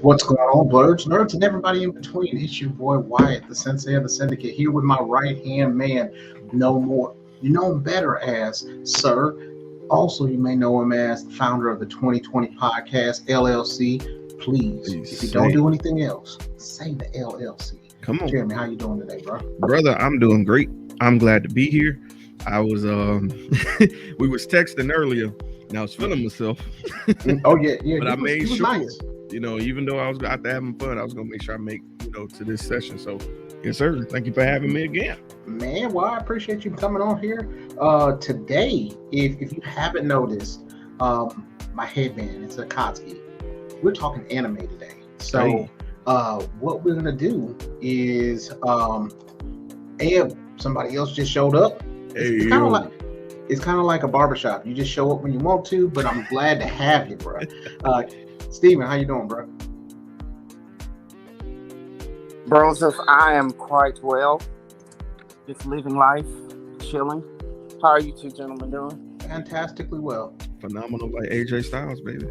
What's going on, Blerd, nerds, and everybody in between? It's your boy Wyatt, the sensei of the syndicate, here with my right hand man, no more. You know him better as Sir. Also, you may know him as the founder of the 2020 podcast, LLC. Please, if you don't do anything else, say the LLC. Come on. Jeremy, how you doing today, bro? Brother, I'm doing great. I'm glad to be here. I was we was texting earlier and I was feeling myself. Oh yeah. But I made sure, nice. Even though I was out there having fun, I was gonna make sure I make, to this session. So yes, sir. Thank you for having me again. Man, well, I appreciate you coming on here. Today, if you haven't noticed, my headband, it's a Kotsky. We're talking anime today. So what we're gonna do is somebody else just showed up. It's kind of like a barbershop. You just show up when you want to, but I'm glad to have you, bro. Steven, how you doing, bro? Joseph, I am quite well. Just living life, chilling. How are you two gentlemen doing? Fantastically well. Phenomenal, like AJ Styles, baby.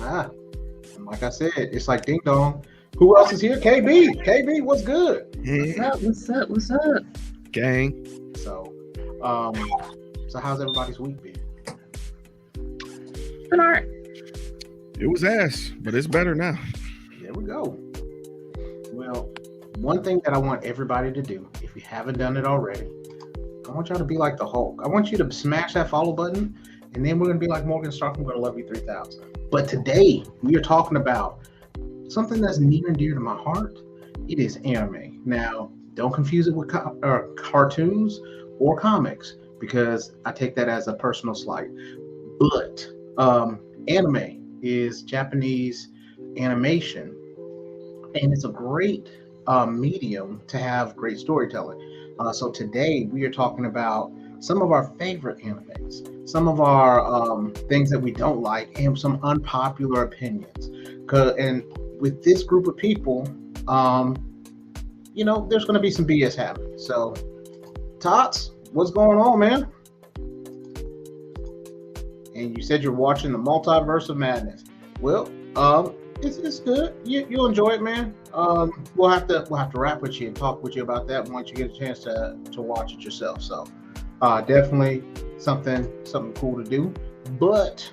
And like I said, it's like ding dong. Who else is here? KB, what's good? Yeah. What's up? Gang. So how's everybody's week been? Been all right. It was ass, but it's better now. There we go. Well, one thing that I want everybody to do, if you haven't done it already, I want y'all to be like the Hulk. I want you to smash that follow button, and then we're going to be like Morgan Stark. I'm going to love you 3,000. But today, we are talking about something that's near and dear to my heart. It is anime. Now, don't confuse it with cartoons or comics, because I take that as a personal slight. But anime is Japanese animation, and it's a great medium to have great storytelling. So today we are talking about some of our favorite animes, some of our things that we don't like, and some unpopular opinions. And with this group of people, there's going to be some BS happening. So, Tots, what's going on, man? And you said you're watching the Multiverse of Madness. Well, it's good. You'll enjoy it, man. We'll have to wrap with you and talk with you about that once you get a chance to watch it yourself. So, definitely something cool to do. But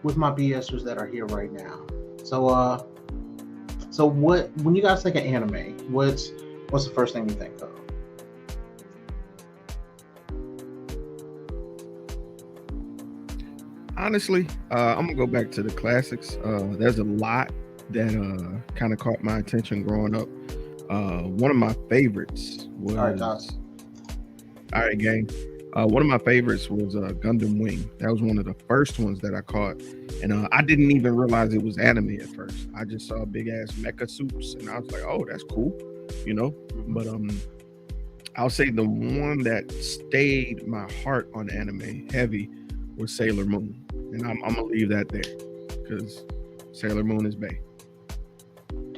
with my BSers that are here right now, so when you guys think of anime, what's the first thing you think of? Honestly, I'm gonna go back to the classics. There's a lot that kind of caught my attention growing up. One of my favorites was all right, gang. One of my favorites was Gundam Wing. That was one of the first ones that I caught, and I didn't even realize it was anime at first. I just saw big ass mecha suits, and I was like, "Oh, that's cool," But I'll say the one that stayed my heart on anime heavy was Sailor Moon. And I'm gonna leave that there because Sailor Moon is bae.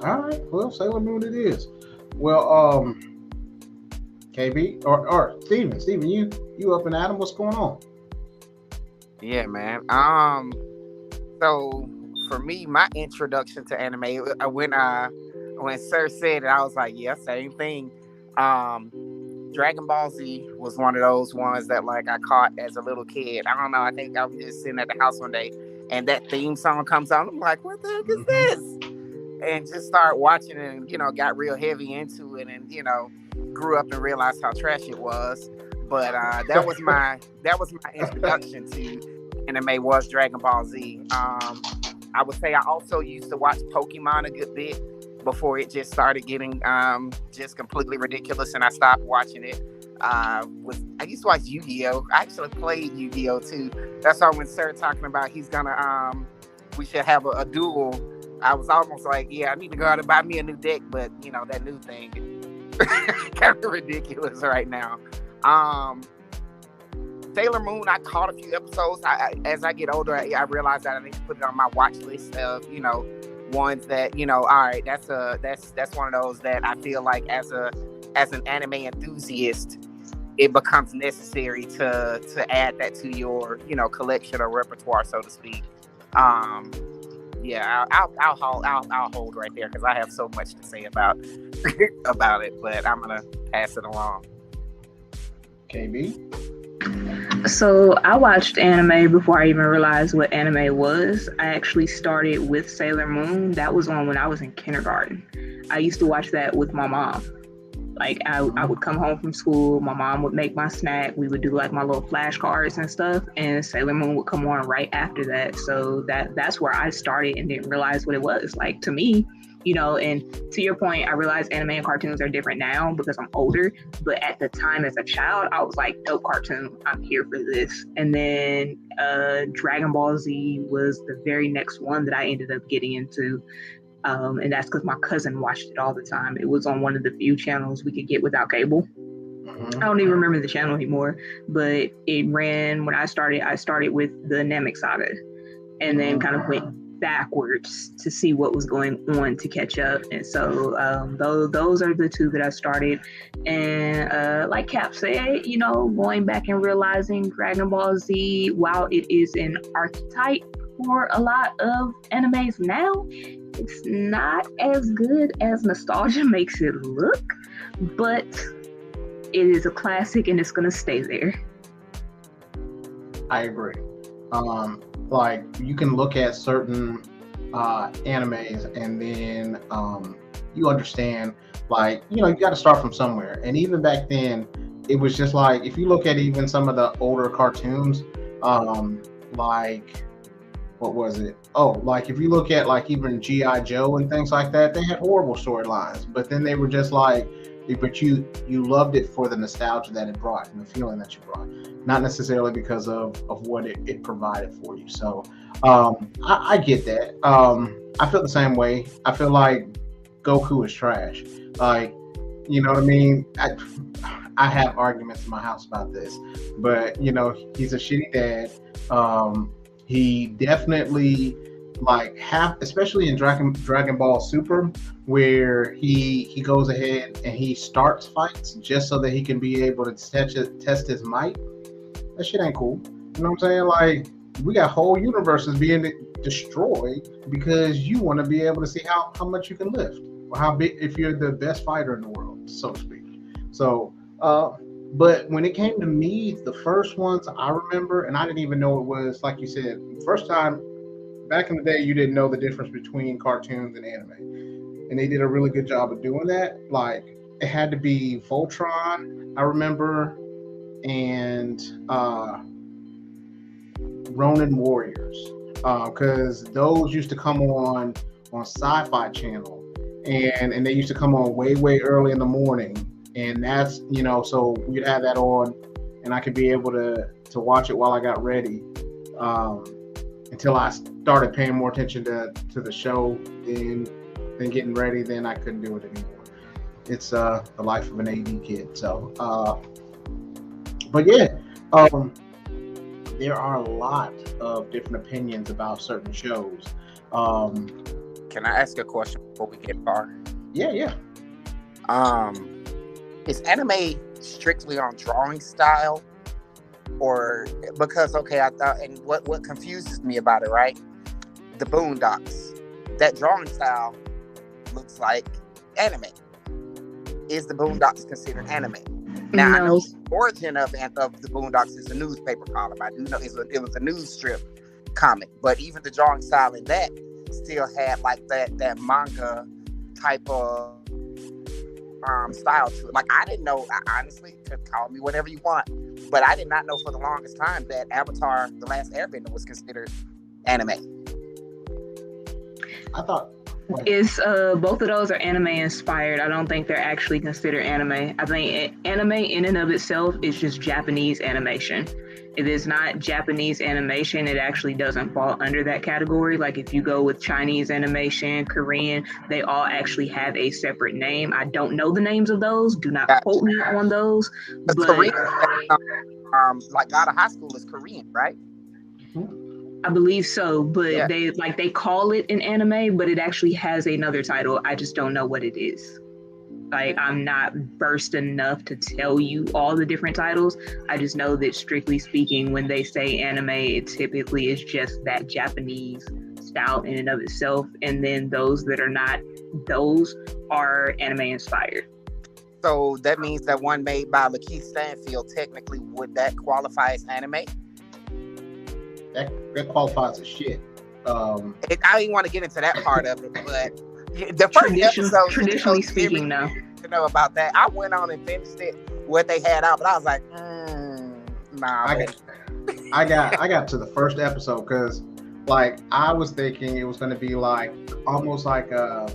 All right, well, Sailor Moon it is. Well, KB or Steven, you up and Adam, what's going on? Yeah, man. So for me, my introduction to anime, when Sir said it, I was like, yeah, same thing. Dragon Ball Z was one of those ones that like I caught as a little kid. I don't know. I think I was just sitting at the house one day and that theme song comes on. I'm like, what the heck is this? And just started watching it and, got real heavy into it and, grew up and realized how trash it was. But that was my introduction to anime was Dragon Ball Z. I would say I also used to watch Pokemon a good bit before it just started getting just completely ridiculous and I stopped watching it. I used to watch Yu-Gi-Oh! I actually played Yu-Gi-Oh! Too. That's why when Sir talking about he's gonna we should have a duel, I was almost like, yeah, I need to go out and buy me a new deck, but that new thing kind of ridiculous right now. Sailor Moon, I caught a few episodes. As I get older, I realized that I need to put it on my watch list of ones that all right, that's one of those that I feel like as an anime enthusiast it becomes necessary to add that to your collection or repertoire, so to speak. Yeah, I'll hold right there because I have so much to say about about it, but I'm gonna pass it along. KB. So I watched anime before I even realized what anime was. I actually started with Sailor Moon. That was on when I was in kindergarten. I used to watch that with my mom. Like I would come home from school, my mom would make my snack, we would do like my little flashcards and stuff, and Sailor Moon would come on right after that. So that's where I started and didn't realize what it was. Like to me, and to your point, I realize anime and cartoons are different now because I'm older, but at the time as a child, I was like, dope cartoon, I'm here for this. And then Dragon Ball Z was the very next one that I ended up getting into. And that's because my cousin watched it all the time. It was on one of the few channels we could get without cable. I don't even remember the channel anymore, but it ran when I started. I started with the Namek Saga and then kind of went backwards to see what was going on to catch up. And so those are the two that I started. And like Cap said, going back and realizing Dragon Ball Z, while it is an archetype for a lot of animes now, it's not as good as nostalgia makes it look, but it is a classic and it's gonna stay there. I agree. Like you can look at certain animes and then you understand, like, you got to start from somewhere. And even back then, it was just like, if you look at even some of the older cartoons, like, what was it? Oh, like if you look at like even G.I. Joe and things like that, they had horrible storylines, but then they were just like, but you loved it for the nostalgia that it brought and the feeling that you brought, not necessarily because of what it provided for you. So I get that. I feel the same way. I feel like Goku is trash. Like, you know what I mean? I have arguments in my house about this, but he's a shitty dad. He definitely especially in Dragon Ball Super, where he goes ahead and he starts fights just so that he can be able to test his might. That shit ain't cool. You know what I'm saying? Like, we got whole universes being destroyed because you want to be able to see how much you can lift, or how big, if you're the best fighter in the world, so to speak. So but when it came to me, the first ones I remember, and I didn't even know it was, like you said, first time, back in the day, you didn't know the difference between cartoons and anime. And they did a really good job of doing that. Like, it had to be Voltron, I remember, and Ronin Warriors. Because those used to come on Sci-Fi Channel. And they used to come on way, way early in the morning. And that's, so we'd have that on, and I could be able to watch it while I got ready, until I started paying more attention to the show and then getting ready. Then I couldn't do it anymore. It's the life of an AD kid. So, but yeah, there are a lot of different opinions about certain shows. Can I ask a question before we get far? Yeah. Is anime strictly on drawing style, or because I thought, and what confuses me about it, right? The Boondocks, that drawing style looks like anime. Is the Boondocks considered anime? Now, I know the origin of the Boondocks is a newspaper column. I do know it was a news strip comic, but even the drawing style in that still had like that manga type of style to it. Like, I didn't know, honestly, call me whatever you want, but I did not know for the longest time that Avatar: The Last Airbender was considered anime. I thought it's both of those are anime inspired. I don't think they're actually considered anime. I think anime in and of itself is just Japanese animation. If it's not Japanese animation, it actually doesn't fall under that category. Like if you go with Chinese animation, Korean, they all actually have a separate name. I don't know the names of those. Do not quote me on those. But Korean, like God of High School is Korean, right? I believe so, but they call it an anime, but it actually has another title. I just don't know what it is. Like, I'm not versed enough to tell you all the different titles. I just know that strictly speaking, when they say anime, it typically is just that Japanese out in and of itself, and then those that are not, those are anime inspired. So that means that one made by Lakeith Stanfield, technically, would that qualify as anime? That qualifies as shit. I didn't want to get into that part of it, but the first episode, traditionally speaking, no. To know about that, I went on and finished it, what they had out, but I was like, nah. I got to the first episode because, like, I was thinking it was going to be like almost like a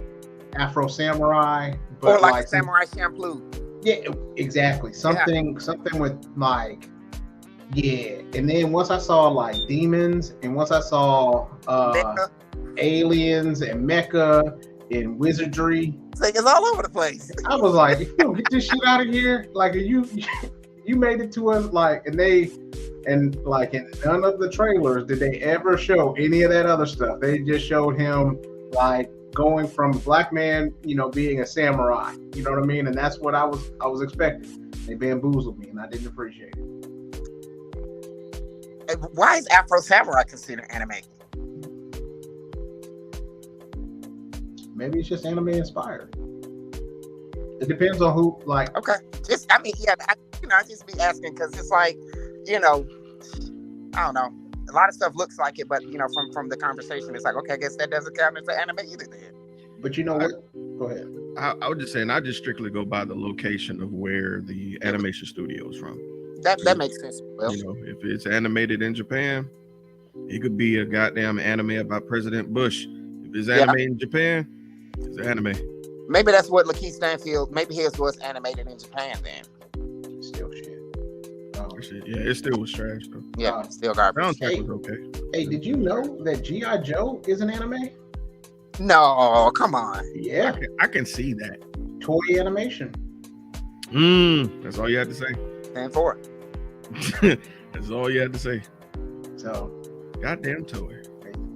Afro Samurai, but or like Samurai Champloo. Yeah, exactly. Something with like, yeah. And then once I saw like demons, and once I saw aliens and mecha and wizardry, it's all over the place. I was like, you don't get this shit out of here. Like, you made it to us, like, and like in none of the trailers did they ever show any of that other stuff. They just showed him like going from a black man, being a samurai. You know what I mean? And that's what I was expecting. They bamboozled me, and I didn't appreciate it. Why is Afro Samurai considered anime? Maybe it's just anime inspired. It depends on who. Like, okay, I just be asking because it's like, I don't know. A lot of stuff looks like it, but from the conversation, it's like, okay, I guess that doesn't count as an anime either. Then. But you know what? Go ahead. I was just saying, I just strictly go by the location of where the animation studio is from. That makes sense. Well, if it's animated in Japan, it could be a goddamn anime about President Bush. If it's anime in Japan, it's anime. Maybe that's what Lakeith Stanfield. Maybe his was animated in Japan then. Still shit. Shit. Yeah, it still was trash though. Yeah, still garbage. Soundtrack was okay. Hey, did you know that G.I. Joe is an anime? No, come on. Yeah, I can see that. Toy animation. That's all you had to say. Stand for it. That's all you had to say. So, goddamn toy.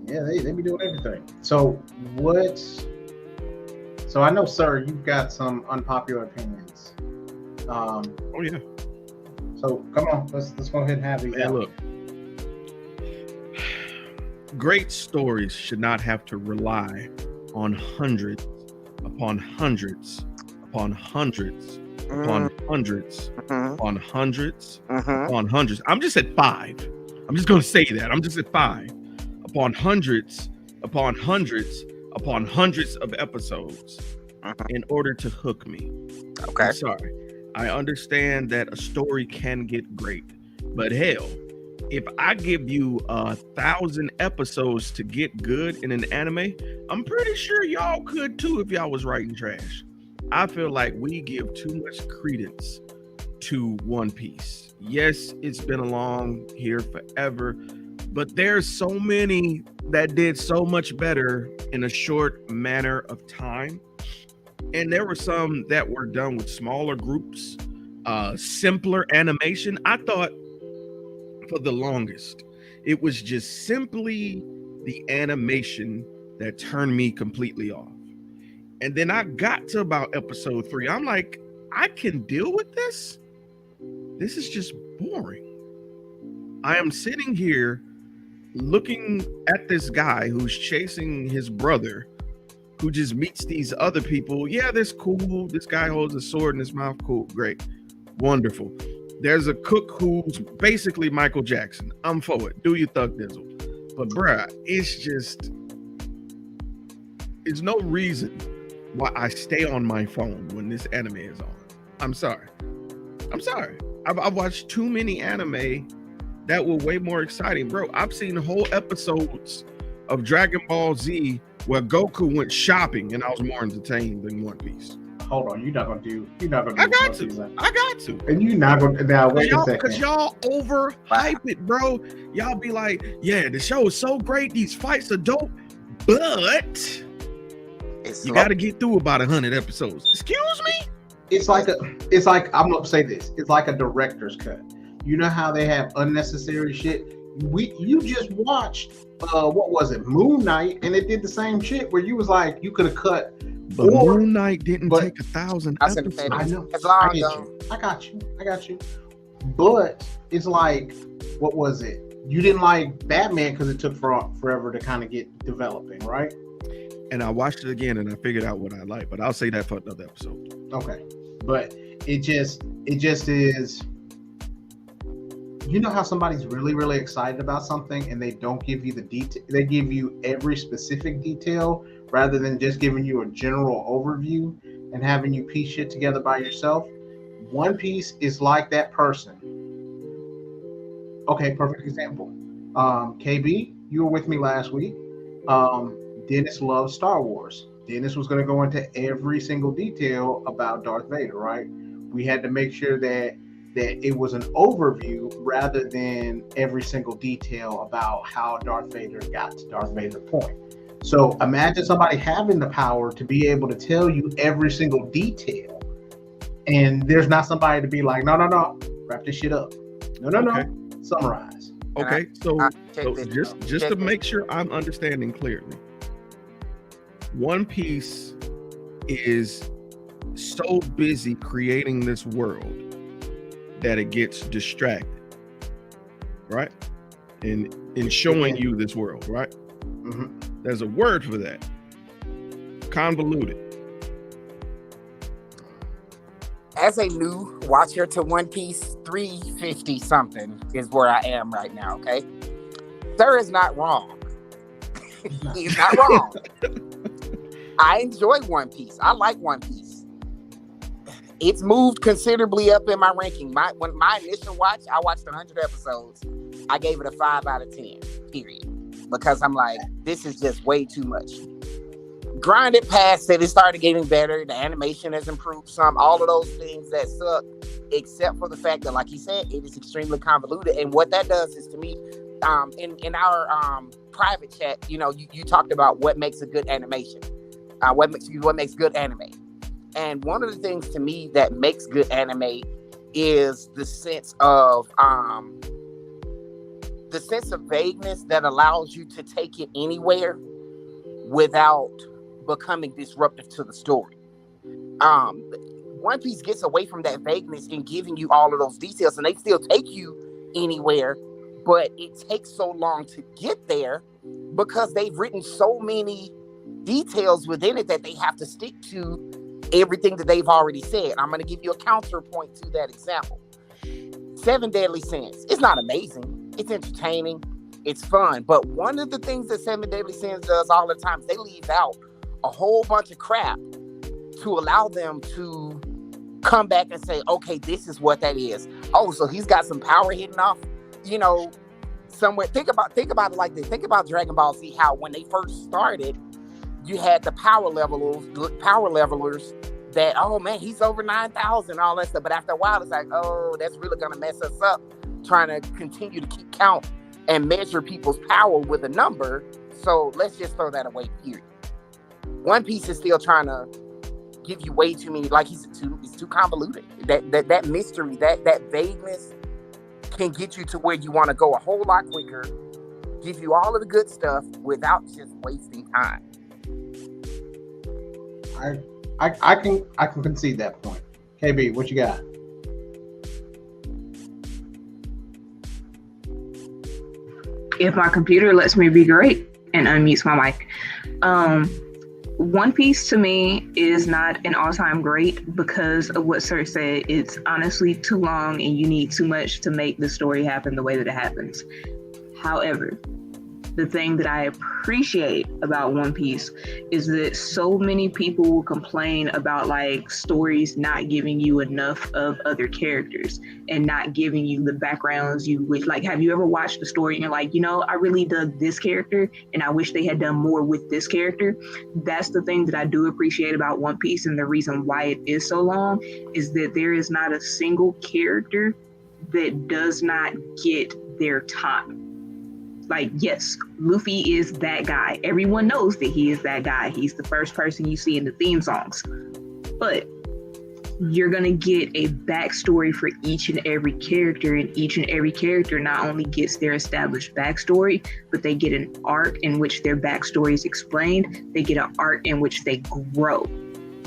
Yeah, they be doing everything. So I know, sir, you've got some unpopular opinions. Oh yeah. So come on, let's go ahead and have these. Hey, look. Great stories should not have to rely on hundreds upon hundreds upon hundreds upon hundreds upon hundreds upon hundreds. I'm just at 5. I'm just going to say that. I'm just at 5 upon hundreds upon hundreds upon hundreds of episodes in order to hook me. Okay. I'm sorry. I understand that a story can get great, but hell, if I give you 1,000 episodes to get good in an anime, I'm pretty sure y'all could too if y'all was writing trash. I feel like we give too much credence to One Piece. Yes, it's been along here forever, but there's so many that did so much better in a short manner of time. And there were some that were done with smaller groups, simpler animation. I thought for the longest, it was just simply the animation that turned me completely off. And then I got to about episode 3. I'm like, I can deal with this. This is just boring. I am sitting here looking at this guy who's chasing his brother, who just meets these other people. Yeah, that's cool. This guy holds a sword in his mouth. Cool, great, wonderful. There's a cook who's basically Michael Jackson. I'm for it. Do your thug dizzle. But bruh, it's no reason why I stay on my phone when this anime is on. I'm sorry. I've watched too many anime that were way more exciting. Bro, I've seen whole episodes of Dragon Ball Z where Goku went shopping and I was more entertained than One Piece. Hold on, you're not gonna do. I got to. And you're not gonna. Now wait a second. Because y'all overhype it, bro. Y'all be like, yeah, the show is so great. These fights are dope, but you got to get through about 100 episodes. Excuse me. It's like I'm gonna say this. It's like a director's cut. You know how they have unnecessary shit. You just watched what was it, Moon Knight, and it did the same shit where you was like, you could have cut. But Moon Knight didn't take 1,000 episodes. I know. I got you. But it's like, what was it? you didn't like Batman because it took forever to kind of get developing, right? And I watched it again and I figured out what I like, but I'll say that for another episode. Okay. But it just is, you know how somebody's really, really excited about something and they don't give you the detail, they give you every specific detail rather than just giving you a general overview and having you piece shit together by yourself. One Piece is like that person. Okay, perfect example. KB, you were with me last week. Dennis loves Star Wars. Dennis was going to go into every single detail about Darth Vader, right? We had to make sure that it was an overview rather than every single detail about how Darth Vader got to Darth Vader's point. So imagine somebody having the power to be able to tell you every single detail, and there's not somebody to be like, no, wrap this shit up. No, summarize. Okay, so just to make sure I'm understanding clearly, One Piece is so busy creating this world that it gets distracted, right? In showing you this world, right? Mm-hmm. There's a word for that. Convoluted. As a new watcher to One Piece, 350 something is where I am right now, okay? Sir is not wrong. He's not wrong. I enjoy One Piece. I like One Piece. It's moved considerably up in my ranking. When my initial watch, I watched 100 episodes. I gave it a 5 out of 10, period. Because I'm like, this is just way too much. Grinded past it started getting better. The animation has improved some. All of those things that suck, except for the fact that, like he said, it is extremely convoluted. And what that does is, to me, in our private chat, you talked about what makes a good animation. What makes good anime. And one of the things to me that makes good anime is the sense of vagueness that allows you to take it anywhere without becoming disruptive to the story. One Piece gets away from that vagueness in giving you all of those details, and they still take you anywhere, but it takes so long to get there because they've written so many details within it that they have to stick to everything that they've already said. I'm going to give you a counterpoint to that example. 7 Deadly Sins. It's not amazing. It's entertaining. It's fun. But one of the things that 7 Deadly Sins does all the time is they leave out a whole bunch of crap to allow them to come back and say, okay, this is what that is. Oh, so he's got some power hidden off, somewhere. Think about it like this. Think about Dragon Ball Z, how when they first started, you had the power levelers that, oh man, he's over 9,000, all that stuff. But after a while, it's like, oh, that's really going to mess us up trying to continue to keep count and measure people's power with a number. So let's just throw that away, period. One Piece is still trying to give you way too many, like it's too convoluted. That mystery, that vagueness can get you to where you want to go a whole lot quicker, give you all of the good stuff without just wasting time. I can concede that point. KB, what you got? If my computer lets me be great and unmutes my mic. One Piece to me is not an all-time great because of what Sir said. It's honestly too long and you need too much to make the story happen the way that it happens. However, the thing that I appreciate about One Piece is that so many people will complain about like stories not giving you enough of other characters and not giving you the backgrounds you wish. Like, have you ever watched a story and you're like, I really dug this character and I wish they had done more with this character? That's the thing that I do appreciate about One Piece, and the reason why it is so long is that there is not a single character that does not get their time. Like, yes, Luffy is that guy. Everyone knows that he is that guy. He's the first person you see in the theme songs. But you're going to get a backstory for each and every character, and each and every character not only gets their established backstory, but they get an arc in which their backstory is explained. They get an arc in which they grow.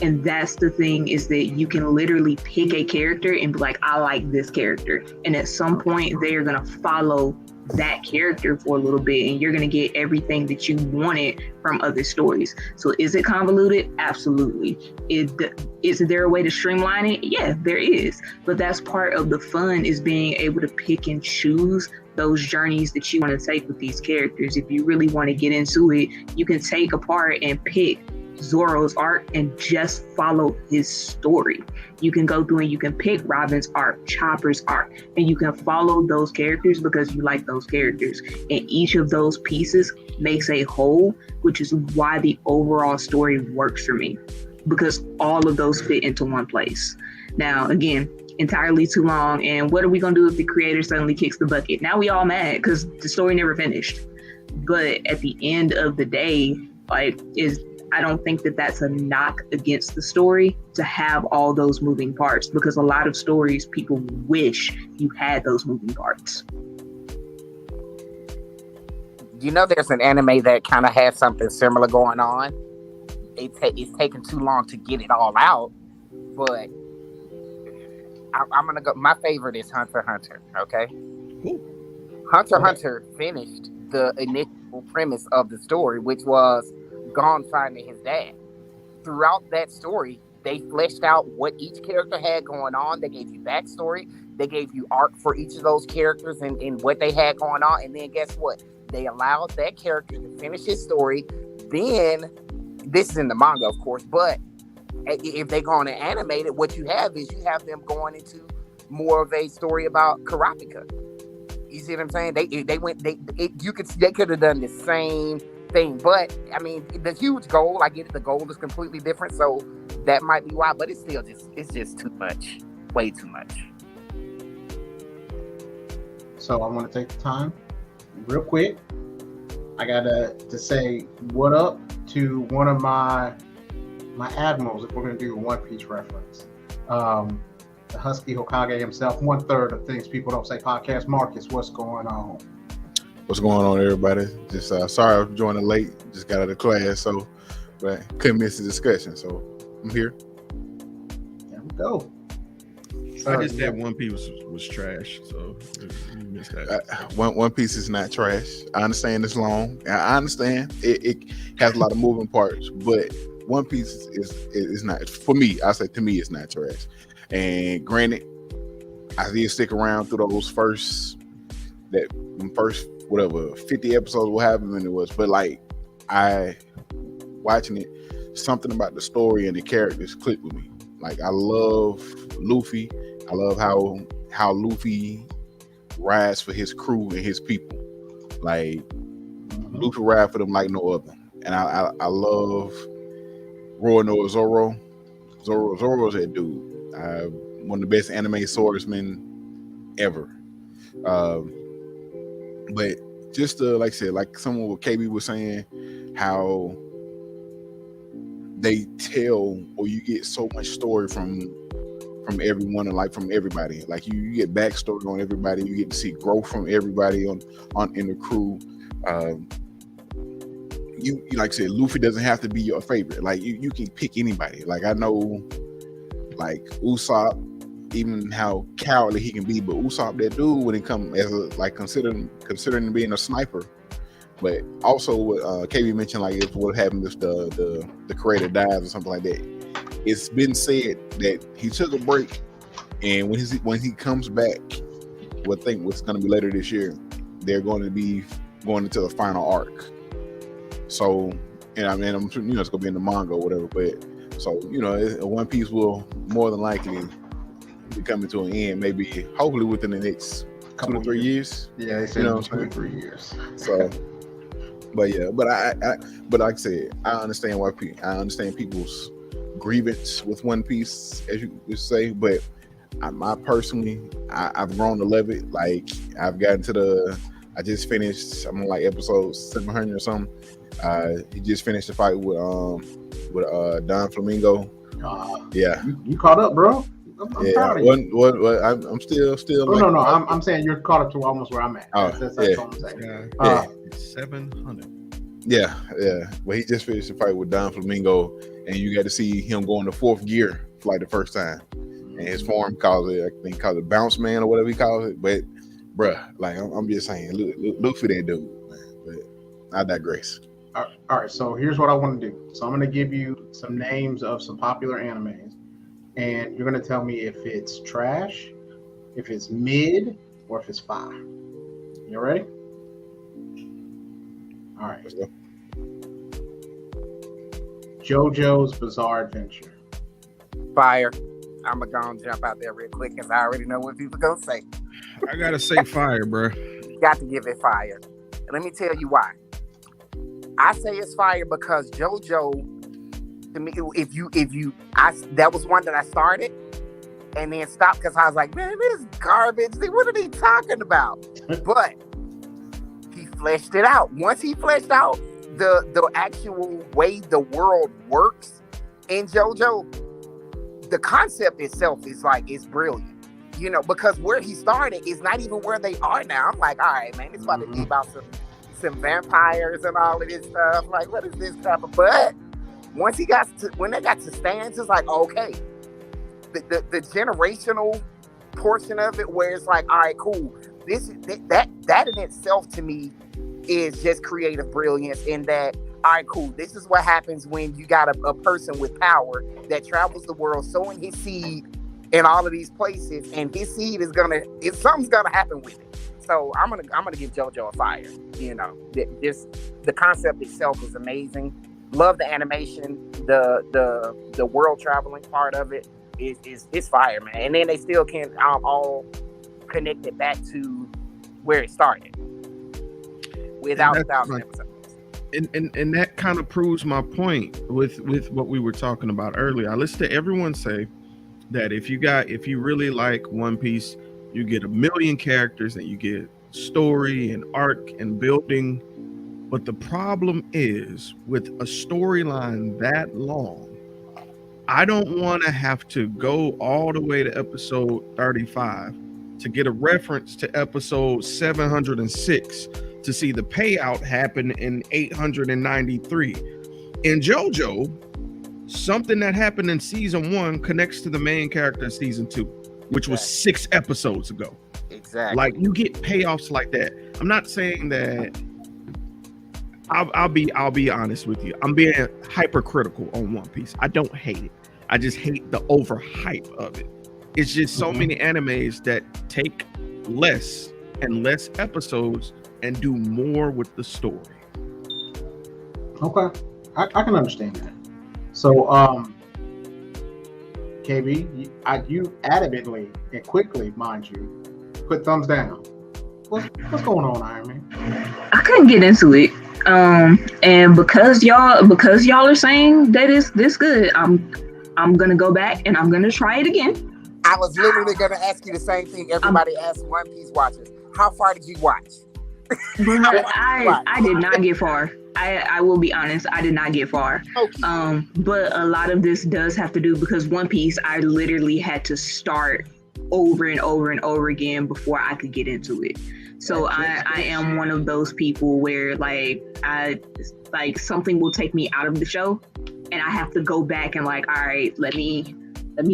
And that's the thing, is that you can literally pick a character and be like, I like this character. And at some point, they are going to follow that character for a little bit, and you're going to get everything that you wanted from other stories. So is it convoluted? Absolutely. Is there a way to streamline it? Yeah, there is. But that's part of the fun, is being able to pick and choose those journeys that you want to take with these characters. If you really want to get into it, you can take apart and pick Zorro's arc and just follow his story. You can go through and you can pick Robin's arc, Chopper's arc, and you can follow those characters because you like those characters. And each of those pieces makes a whole, which is why the overall story works for me, because all of those fit into one place. Now, again, entirely too long. And what are we going to do if the creator suddenly kicks the bucket? Now we all mad because the story never finished. But at the end of the day, I don't think that that's a knock against the story to have all those moving parts, because a lot of stories, people wish you had those moving parts. You know, there's an anime that kind of has something similar going on. It's taken too long to get it all out, but I'm gonna go. My favorite is Hunter x Hunter. Okay, Hunter x Hunter finished the initial premise of the story, which was Gon finding his dad. Throughout that story, they fleshed out what each character had going on. They gave you backstory. They gave you arc for each of those characters and what they had going on. And then guess what? They allowed that character to finish his story. Then, this is in the manga, of course, but if they're going to animate it, what you have is you have them going into more of a story about Karapika. You see what I'm saying? They could have done the same thing, but I mean, the huge goal, I get it, the goal is completely different, so that might be why, but it's just too much, way too much. So I want to take the time real quick. I gotta to say what up to one of my admirals, if we're gonna do a One Piece reference. The Husky Hokage himself, 1/3 of Things People Don't Say podcast. Marcus, what's going on? What's going on, everybody? Just sorry I'm joining late. Just got out of class, but couldn't miss the discussion. So I'm here. There we go. I just said One Piece was trash, so you missed that. One Piece is not trash. I understand it's long. I understand it has a lot of moving parts, but One Piece is not, for me. I say to me, it's not trash. And granted, I did stick around through those first whatever 50 episodes, what have it was, but like I watching it, something about the story and the characters clicked with me. Like I love Luffy. I love how Luffy rides for his crew and his people. Like Luffy ride for them like no other. And I love Roronoa Zoro. Zoro's that dude. One of the best anime swordsmen ever. But just like I said, like someone with KB was saying, how they tell, or you get so much story from everyone and like from everybody. Like you get backstory on everybody. You get to see growth from everybody in the crew. You like I said, Luffy doesn't have to be your favorite. Like you can pick anybody. Like I know, like Usopp, even how cowardly he can be, but Usopp, that dude, when it comes as considering being a sniper. But also what KB mentioned, like if what happened if the creator dies or something like that. It's been said that he took a break, and when he comes back, what's going to be later this year, they're going to be going into the final arc. So, and I mean, I'm sure it's going to be in the manga or whatever. But so One Piece will more than likely be coming to an end, maybe hopefully within the next 2 to 3 years. Yeah, they said 2 to 3 years. So, but yeah, but but like I said, I understand people's grievance with One Piece, as you would say, but I've grown to love it. Like I've gotten to I just finished, I'm on like episode 700 or something. He just finished the fight with Don Flamingo. Yeah, you caught up, bro. I'm proud of you. I'm still. No. I'm saying you're caught up to almost where I'm at. That's all I'm saying. 700. Yeah. Well, he just finished the fight with Don Flamingo, and you got to see him go into 4th gear for like the first time. And his form calls it, I think, called it Bounce Man or whatever he calls it. But bruh. Like I'm just saying, look for that dude, man. But I digress. All right, so here's what I want to do. So I'm going to give you some names of some popular animes, and you're going to tell me if it's trash, if it's mid, or if it's fire. You ready? All right. Let's go. JoJo's Bizarre Adventure. Fire. I'm gonna jump out there real quick because I already know what people gonna say. I gotta say fire, bro. You got to give it fire. And let me tell you why. I say it's fire because JoJo, to me, that was one that I started and then stopped because I was like, man, this is garbage. What are they talking about? But he fleshed it out. Once he fleshed out the actual way the world works in JoJo, the concept itself is brilliant. You know, because where he started is not even where they are now. I'm like, all right, man, it's about to be about some vampires and all of this stuff. Like, what is this stuff? But when they got to stands, it's like, okay, the generational portion of it, where it's like, all right, cool. That in itself to me is just creative brilliance. In that, all right, cool. This is what happens when you got a person with power that travels the world, sowing his seed in all of these places, and his seed is something's gonna happen with it. So I'm gonna give JoJo a fire. You know, the concept itself is amazing. Love the animation, the world traveling part of it is fire, man. And then they still can all connect it back to where it started without 1,000 episodes. And that kind of proves my point with what we were talking about earlier. I listened to everyone say that if you really like One Piece, you get 1 million characters and you get story and arc and building. But the problem is, with a storyline that long, I don't want to have to go all the way to episode 35 to get a reference to episode 706 to see the payout happen in 893. In JoJo, something that happened in season 1 connects to the main character in season 2, which was 6 episodes ago. Exactly. Like, you get payoffs like that. I'm not saying that. I'll be honest with you. I'm being hypercritical on One Piece. I don't hate it. I just hate the overhype of it. It's just so many animes that take less and less episodes and do more with the story. Okay, I can understand that. So, KB, you adamantly and quickly, mind you, put thumbs down. What's going on, Iron Man? I couldn't get into it. And because y'all are saying that it's this good, I'm gonna go back and I'm gonna try it again. I was literally gonna ask you the same thing everybody asks One Piece watchers. How far did you watch? I did not get far. I will be honest, I did not get far. Okay. But a lot of this does have to do because One Piece, I literally had to start over and over and over again before I could get into it. So I am one of those people where like something will take me out of the show and I have to go back and like, all right, let me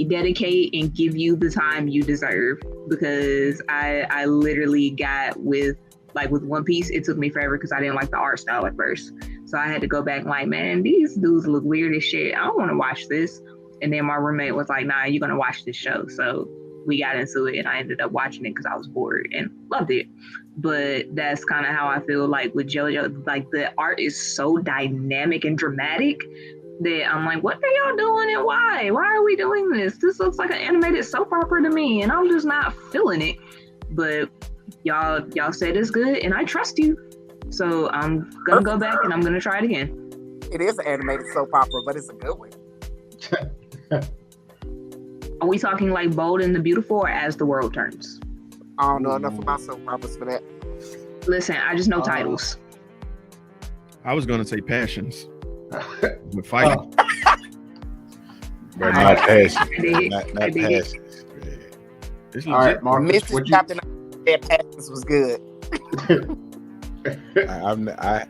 dedicate and give you the time you deserve, because I literally got with One Piece, it took me forever because I didn't like the art style at first. So I had to go back and like, man, these dudes look weird as shit. I don't want to watch this. And then my roommate was like, nah, you're going to watch this show. So we got into it and I ended up watching it because I was bored and loved it. But that's kind of how I feel like with JoJo. Like, the art is so dynamic and dramatic that I'm like, what are y'all doing and why? Why are we doing this? This looks like an animated soap opera to me and I'm just not feeling it. But y'all said it's good and I trust you. So I'm gonna go back and I'm gonna try it again. It is an animated soap opera, but it's a good one. Are we talking like Bold and the Beautiful or As the World Turns? I don't know enough about soap operas for that. Listen, I just know titles. I was gonna say Passions. With fighting. But not Passions. Not Passions. All right, Marcus, Mr. Captain Passions was good.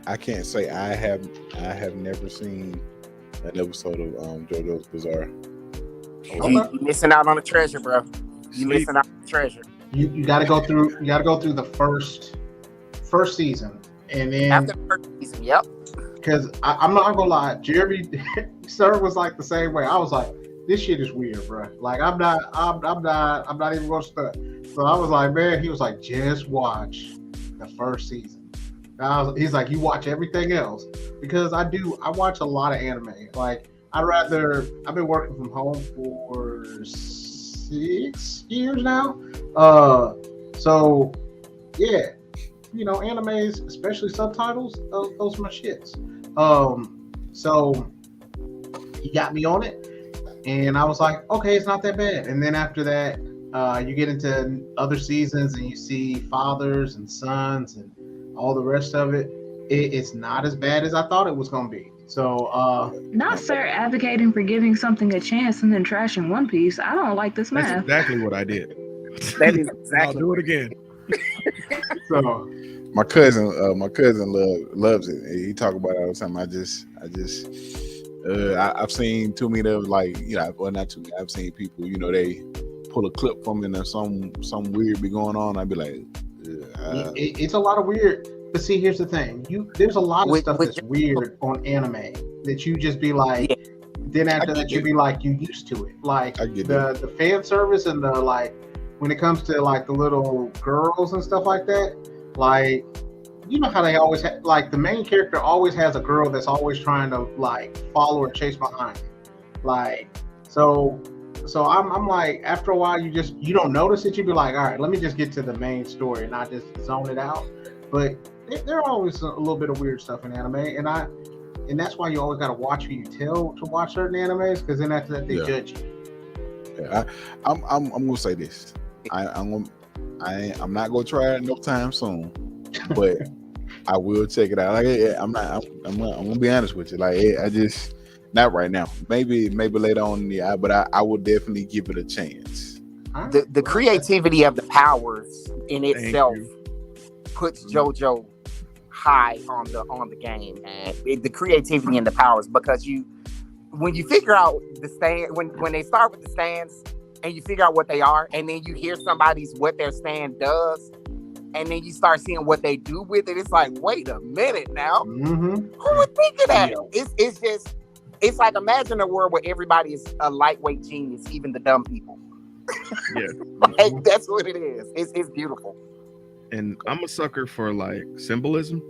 I can't say I have never seen an episode of JoJo's Bizarre. You missing out on the treasure, bro. You missing out on the treasure. You got to go through. You got to go through the first season, and then After the first season, yep. because I'm not gonna lie, Jeremy Sir was like the same way. I was like, this shit is weird, bro. Like I'm not even gonna start. So I was like, man, he was like, just watch the first season. He's like, you watch everything else because I watch a lot of anime. Like I've been working from home for 6 years now. So yeah, animes, especially subtitles, those are my shits. So he got me on it, and I was like, okay, it's not that bad. And then after that, you get into other seasons, and you see fathers and sons and all the rest of it. It's not as bad as I thought it was going to be. So, not sir advocating for giving something a chance and then trashing One Piece. I don't like this math. That's exactly what I did. That is exactly. I'll do it again. So my cousin loves it. He talk about it all the time. I've seen too many of well, not too many. I've seen people, they pull a clip from it and some weird be going on. I'd be like, it's a lot of weird. But see, here's the thing: there's a lot of stuff that's weird on anime that you just be like. Yeah. Then after that, you be like, you used to it. Like the fan service and the when it comes to the little girls and stuff like that. Like, you know how they always the main character always has a girl that's always trying to follow or chase behind him. So I'm like, after a while, you don't notice it. You be like, all right, let me just get to the main story and not just zone it out. But there are always a little bit of weird stuff in anime, and that's why you always got to watch who you tell to watch certain animes, because then after that they judge you. Yeah, I'm gonna say this. I'm not gonna try it no time soon, but I will check it out. I'm gonna be honest with you. I just not right now. Maybe later on in the year, but I will definitely give it a chance. The creativity of the powers in itself puts JoJo high on the game, man. The creativity and the powers, because when you figure out the stand, when they start with the stands and you figure out what they are, and then you hear what their stand does, and then you start seeing what they do with it, it's like, wait a minute now. Mm-hmm. Who would think of that? Yeah. It's like, imagine a world where everybody is a lightweight genius, even the dumb people. Yeah. That's what it is. It's beautiful. And I'm a sucker for symbolism.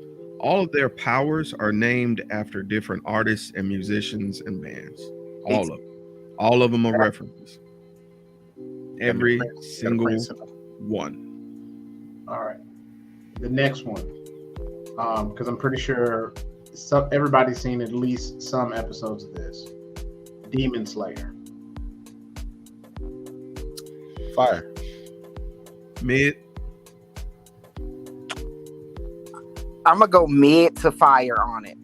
All of their powers are named after different artists and musicians and bands. All of them are references. Every single one. All right. The next one, because I'm pretty sure everybody's seen at least some episodes of this. Demon Slayer. Fire. Mid. I'm gonna go mid to fire on it.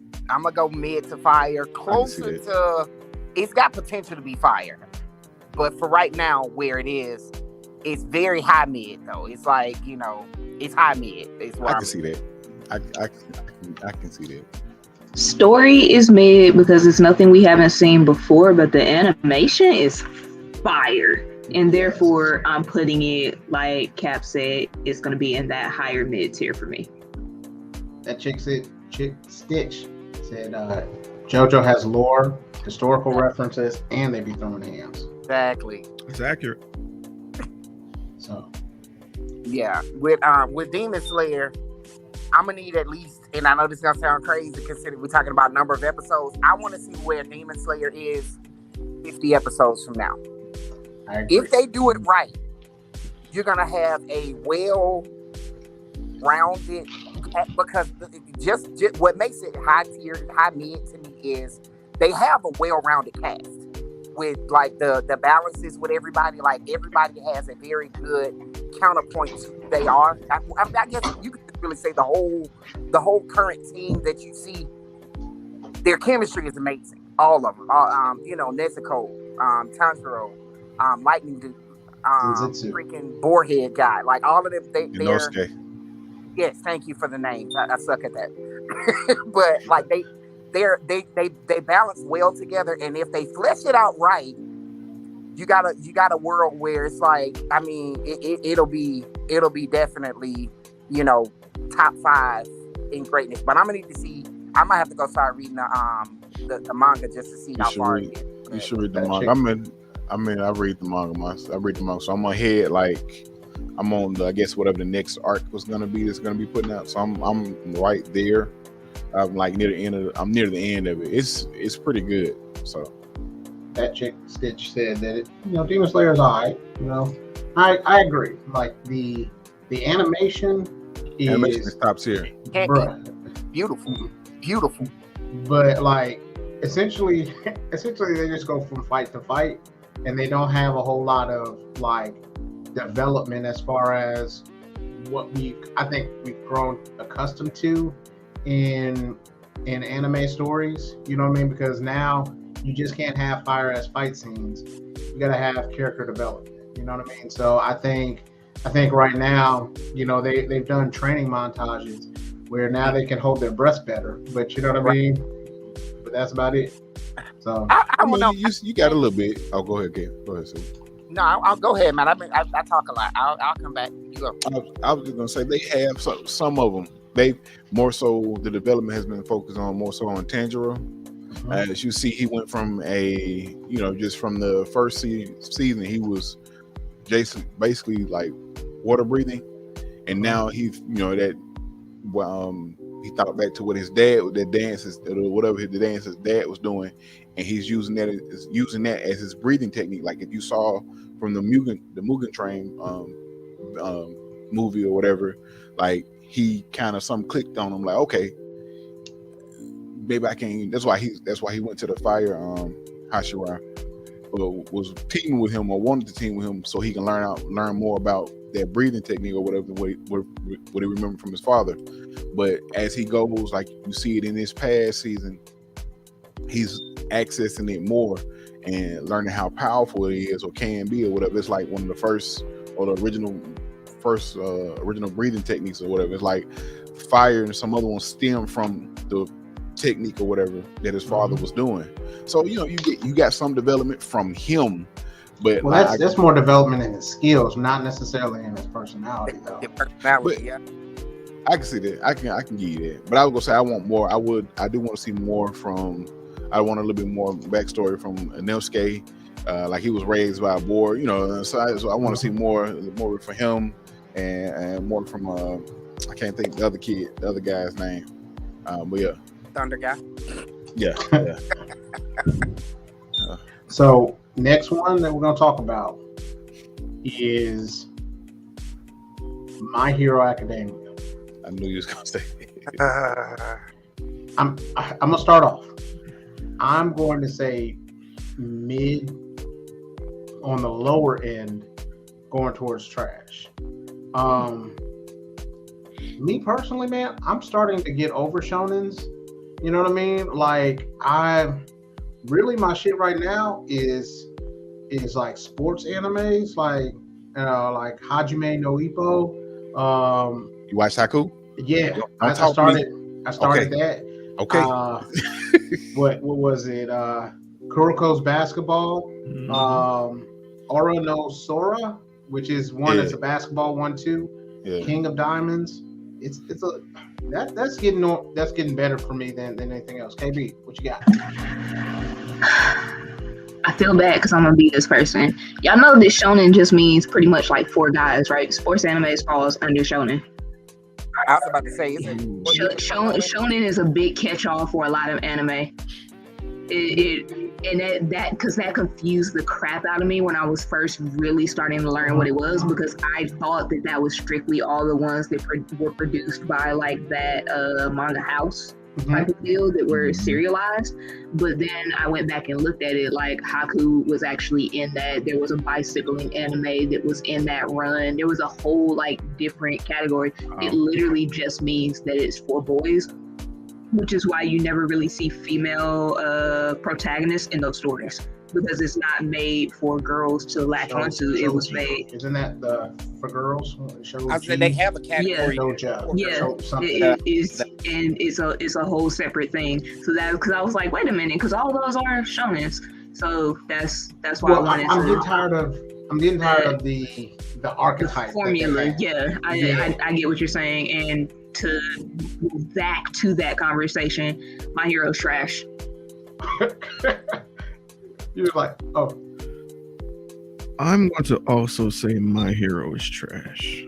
Closer to. It's got potential to be fire, but for right now, where it is, it's very high mid though. It's it's high mid. I can see that. I can see that. Story is mid because it's nothing we haven't seen before, but the animation is fire, and therefore I'm putting it, like Cap said, it's gonna be in that higher mid tier for me. That Chick Stitch said JoJo has lore, historical references, and they be throwing hands. Exactly. It's accurate. So yeah, with Demon Slayer, I'm gonna need at least, and I know this is gonna sound crazy considering we're talking about number of episodes. I want to see where Demon Slayer is 50 episodes from now. I agree. If they do it right, you're gonna have a well-rounded. Because just what makes it high mid to me is they have a well-rounded cast with the balances with everybody. Everybody has a very good counterpoint to who they are. I guess you could really say the whole current team that you see, their chemistry is amazing. All of them. Nezuko, Tanjiro, Lightning Dude, freaking Boarhead guy. All of them, they're. Yes, thank you for the names. I suck at that. But they balance well together, and if they flesh it out right, you got a world where it's like, I mean, it'll be definitely, you know, top 5 in greatness. But I'm gonna need to see. I might have to go start reading the manga just to see how far it is. You should read the manga. I read the manga. So I'm ahead. Like I'm on I guess whatever the next arc was gonna be. That's gonna be putting out. So I'm right there. I'm like near the end of. I'm near the end of it. It's pretty good. So that chick Stitch said that it, you know, Demon Slayer is alright. You know, I agree. Like the animation is top tier. Beautiful. But like essentially they just go from fight to fight, and they don't have a whole lot of like development as far as what I think we've grown accustomed to in anime stories. You know what I mean? Because now you just can't have fire ass fight scenes. You gotta have character development. You know what I mean? So I think right now, you know, they've done training montages where now they can hold their breath better. But you know what I mean? But that's about it. So I mean, you got a little bit. Oh, go ahead, Ken. Go ahead, Steve. No, I'll go ahead, man. I talk a lot. I'll come back. You go. I was just gonna say they have some of them. They more so the development has been focused on more so on Tanjiro. As you see, he went from just from the first season, he was Jason basically like water breathing, and now he's he thought back to what his dad, the dances, whatever the dance his dad was doing, and he's using that as his breathing technique. Like if you saw from the Mugen Train movie or whatever, like he kind of something clicked on him, like okay, maybe I can. That's why he went to the fire Hashira, was teaming with him or wanted to team with him so he can learn more about that breathing technique or whatever what he remembered from his father. But as he goes, like you see it in this past season, he's accessing it more and learning how powerful it is or can be or whatever. It's like one of the first or the original breathing techniques or whatever. It's like fire and some other ones stem from the technique or whatever that his father was doing. So you got some development from him. But well, that's more development in his skills, not necessarily in his personality, though. Yeah. I can see that. I can give you that. But I was gonna say I want more. I do want to see more from. I want a little bit more backstory from Inosuke. Like he was raised by a boar, So I want to see more from him and more from I can't think the other guy's name. But yeah. Thunder guy. Yeah. So next one that we're gonna talk about is My Hero Academia. I knew you was gonna say I'm gonna start off. I'm going to say mid on the lower end, going towards trash. Me personally, man, I'm starting to get over shonens. You know what I mean? Like my shit right now is like sports animes, like Hajime no Ippo. You watch Haku? Yeah, I started that. Okay. What was it? Kuroko's Basketball. Ora no Sora, which is one that's a basketball one too. Yeah. King of Diamonds. That's getting better for me than anything else. KB, what you got? I feel bad because I'm gonna be this person. Y'all know this shonen just means pretty much like for guys, right? Sports anime falls under shonen. I was about to say, shonen is a big catch-all for a lot of anime. That confused the crap out of me when I was first really starting to learn what it was, because I thought that was strictly all the ones that were produced by like that manga house type of deal that were serialized. But then I went back and looked at it, like Haku was actually in that. There was a bicycling anime that was in that run. There was a whole like different category. It literally just means that it's for boys, which is why you never really see female protagonists in those stories, because it's not made for girls to latch onto. It was made. Isn't that for girls? I said they have a category. It is, and it's a whole separate thing. So that because I was like, wait a minute, because all those are shonens, So that's why I wanted I'm to. getting tired of the archetype formula. Yeah, I get what you're saying. And to go back to that conversation, my hero's trash. You're like, oh. I'm going to also say my hero is trash.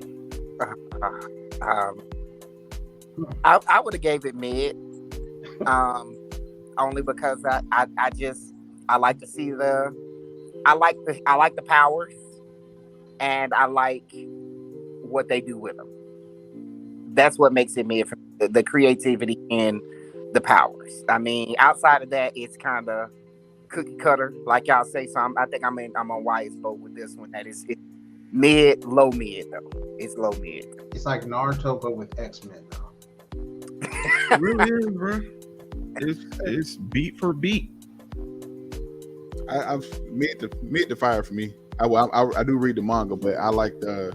I would have gave it mid, only because I like to see I like the powers, and I like what they do with them. That's what makes it mid, for the creativity and the powers. I mean, outside of that, it's kind of cookie cutter, like y'all say. So I think I'm on Wyatt's boat with this one. That is mid, low mid though. It's low mid. It's like Naruto but with X-Men though. It really is, bro. It's beat for beat. I've mid to fire for me. I do read the manga, but I like the